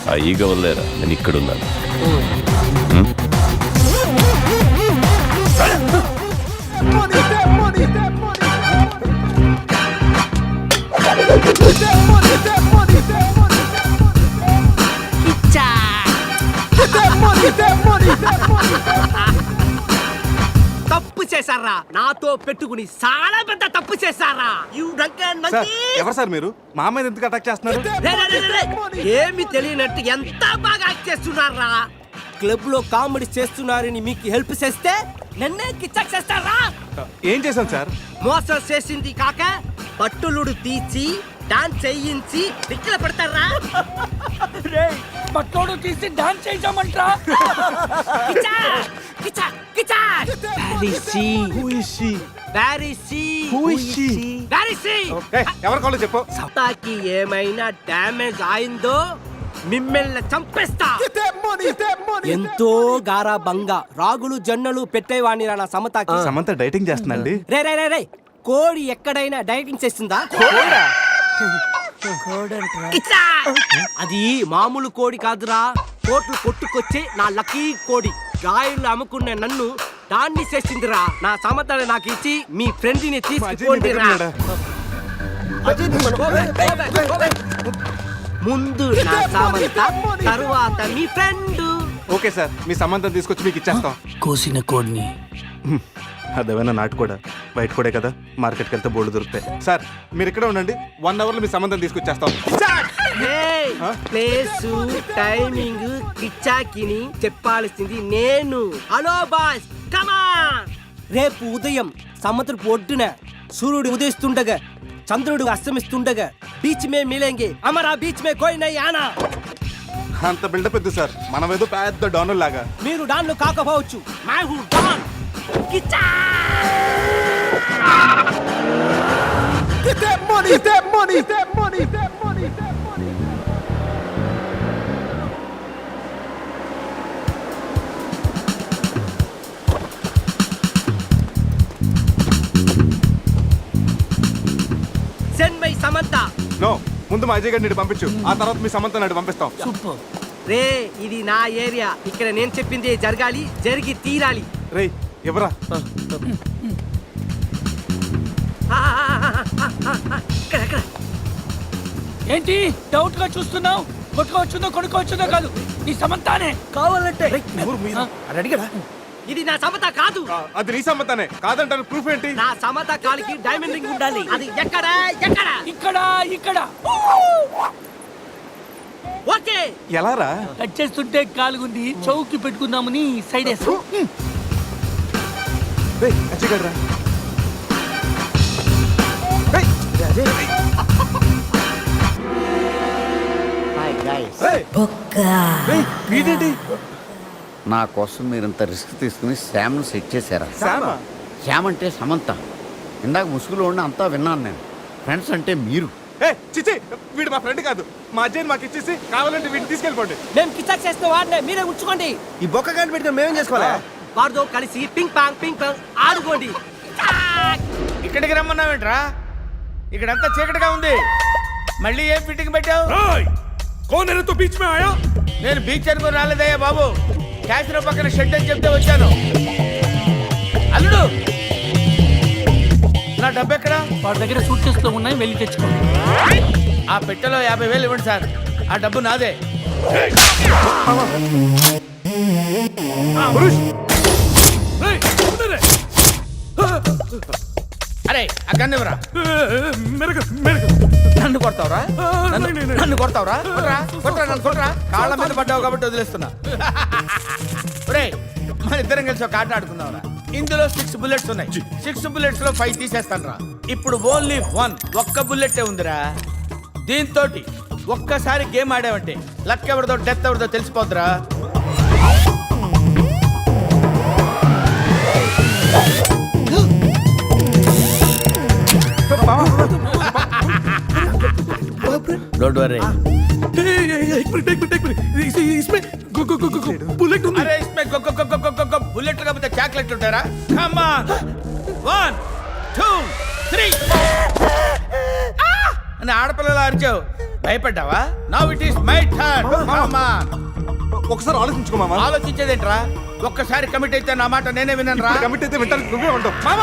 ఆ ఈగ వల్లేరా నేను ఇక్కడున్నాను. తప్పు చేశారా? నాతో పెట్టుకుని చాలా పెద్ద తప్పు చేశారా? సార్ ఎవరు సార్ మీరు? మా మీద ఎందుకు అటాక్ చేస్తున్నారు? ఏమి తెలియనట్టు ఎంత బాగా యాక్ట్ చేస్తున్నారా? క్లబ్ లో కామెడీ చేస్తున్నారని మీకు హెల్ప్ చేస్తే నన్నే కిచ్చక్ చేస్తారా? ఏం చేశాను సార్? మోసం చేసింది కాక పట్టులుడు తీసి డాన్స్ చేయించి దిక్కుల పెడతారా? పట్టోడు తీసి డాన్స్ చేయించామంటా. ఎవరు కావాలో చెప్పు. సత్తాకి ఏమైనా డ్యామేజ్ అయిందో మిమ్మల్ని చంపేస్తా. ఎంతో గారాబంగా రాగులు జొన్నలు పెట్టేవాణి నా సమతాకి. సమంత డైటింగ్ చేస్తుందండి. రే రే రే రే, కోడి ఎక్కడైనా డైటింగ్ చేస్తుందా? కిచ్చా! అది మామూలు కోడి కాదురా, కోట్లు కొట్టుకొచ్చే నా లక్కీ కోడి. గాయలు అమ్ముకున్న నన్ను దాన్ని చేసిందిరా. నా సమతని నాకు ఇచ్చి మీ ఫ్రెండ్ ని తీసుకోండిరా. ముందు నా సమంత, తరువాత మీ ఫ్రెండ్. ఓకే సార్, మీ సంబంధం తీసుకొచ్చి మీకు ఇచ్చేస్తాం. కోసిన కోడిని అదేమైనా నాటు కూడా బయట కూడా కదా, మార్కెట్కి వెళ్తే బోర్డు దొరుకుతాయి. సార్ మీరు ఇక్కడే ఉండండి, 1 hour లో మీ సంబంధం తీసుకొచ్చేస్తాం. ప్లేసు టైమింగ్ కిచ్చాకిని చెప్పాల్సింది నేను. హలో బాస్, కమాన్. రేపు ఉదయం సముద్రపు ఒడ్డున సూర్యుడు ఉదయిస్తుండగా చంద్రుడు అస్తమిస్తుండగా బీచ్ మే మిలేంగే, అమరా బీచ్ మే కోయి నై ఆనా. అంత బిల్డప్ ఎద్దు సార్, మనం ఏదో పెద్ద డానర్ లాగా. మీరు డాన్లు కాకపోవచ్చు, మై హూ don. Kichcha! Get that money, that money, that money, that money, that money. Send my Samantha. No, ముందు మా అజయ్ గారిని పంపించు, ఆ తర్వాత మీ సమంత నాడు పంపిస్తాం. సూపర్. రే ఇది నా ఏరియా, ఇక్కడ నేను చెప్పింది జరగాలి, జరిగి తీరాలి. రే ఎవరా? ఏంటి డౌట్ గా చూస్తున్నావు? కొట్టుకోవచ్చుందో కొనుక్కోవచ్చుందో కాదు, నీ సమంతానే కావాలంటే. అడిగడా? ఇది నా సమత కాదు. అది నీ సమ్మతానే కాదంటాను, ప్రూఫ్ ఏంటి? నా సమత కాలికి డైమండ్ రింగ్ ఉండాలి. అది ఎక్కడ? ఎక్కడ? ఇక్కడ ఇక్కడ. ఓకే. ఎలా రా? కట్ చేస్తుంటే కాలుగుంది, చౌకి పెట్టుకుందామని సైడ్ వేసు. అజయ్ గారు రా. నా కోసం మీరు ఇంత రిస్క్ తీసుకుని శ్యామ్ను సెట్ చేశారా? శ్యామ్ అంటే సమంత. ఇందాక ముసుగులో ఉండి అంతా విన్నాను నేను. ఫ్రెండ్స్ అంటే మీరు. చిచి, వీడు మా ఫ్రెండ్ కాదు. మా అజయ్ మాకు ఇచ్చేసి కావాలంటే వీడిని తీసుకెళ్ళిపోండి. మేము కిచ్చాక్ చేసిన వాడినే మీరే ఉంచుకోండి. ఈ బొక్క కాని పెట్టుకుని మేమేం చేసుకోవాలా? వారితో కలిసి పింగ్ పాంగ్ ఆడుకోండి. ఇక్కడికి రమ్మన్నావేంట్రా? ఇక్కడంతా చీకటిగా ఉంది. మళ్ళీ ఏం ఫిట్టింగ్ పెట్టావు? నేను బీచ్ అనుకుని రాలేదయ్యా బాబు. క్యాసినో పక్కన షెడ్ అని చెప్తే వచ్చాను. అల్లుడు, నా డబ్బు ఎక్కడ? వాడి దగ్గర సూట్ కేసులో ఉన్నాయి, వెళ్ళి తెచ్చుకోండి. ఆ పెట్టెలో 50,000 ఇవ్వండి సార్. ఆ డబ్బు నాదే. అరే ఆ గన్ను ఇవ్వరా. నన్ను కొడతావురా? నన్ను కొడతావురా? కొట్రా నన్ను కొట్రా. కాళ్ళ మీద పడ్డావు కాబట్టి వదిలేస్తున్నా. మన ఇద్దరం కలిసి ఒక ఆట ఆడుకుందాంరా. ఇందులో 6 బుల్లెట్స్ ఉన్నాయి. 6 బుల్లెట్స్ లో 5 తీసేస్తాను రా. ఇప్పుడు ఓన్లీ 1 ఒక్క బుల్లెట్ ఉందిరా. దీంతో ఒక్కసారి గేమ్ ఆడావంటే లక్ ఎవరిదో డెత్ ఎవరిదో తెలిసిపోద్దురా. Don't worry. బుల్లెట్ కాకపోతే చాక్లెట్ ఉంటారా? Come on. 1 2 3 అని ఆడపిల్లలు అరిచావు. భయపడ్డావా? Now it is my turn. Come on. ఒకసారి ఆలోచించుకో మామ. ఆలోచించేదేంట్రా? ఒక్కసారి కమిట్ అయితే నా మాట నేనే విన్నాను రా. కమిట్ అయితే వింటాను, నువ్వే ఉంటావు మామ.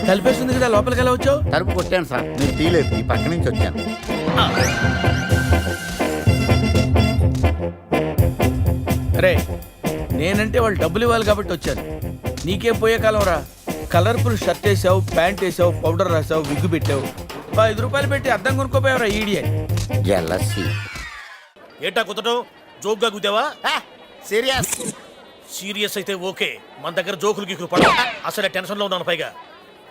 కలిపేస్తుంది కదా, లోపలికి ఎలా వచ్చావు? తలుపు కొట్టాను సార్, మీరు తీలేదు. ఈ పక్క నుంచి వచ్చాను. రే, నేనంటే వాళ్ళు డబ్బులు ఇవ్వాలి కాబట్టి వచ్చాను. నీకేం పోయే కాలం రా. కలర్ఫుల్ షర్ట్ వేసావు, ప్యాంట్ వేసావు, పౌడర్ రాసావు, విగ్గు పెట్టావు. 5 రూపాయలు పెట్టి అద్దం కొనుక్కోపోయావురా ఈడియట్. జెలసీ. ఏటా కుదటం? జోక్గా కుదావా? సీరియస్. సీరియస్ అయితే ఓకే. మన దగ్గర జోకులు గీకులు పడ. అసలు టెన్షన్ లో ఉన్నాను. పైగా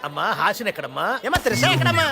అమ్మా హాసిన్ ఎక్కడమ్మా? ఏమో తెలుసా ఎక్కడమ్మా?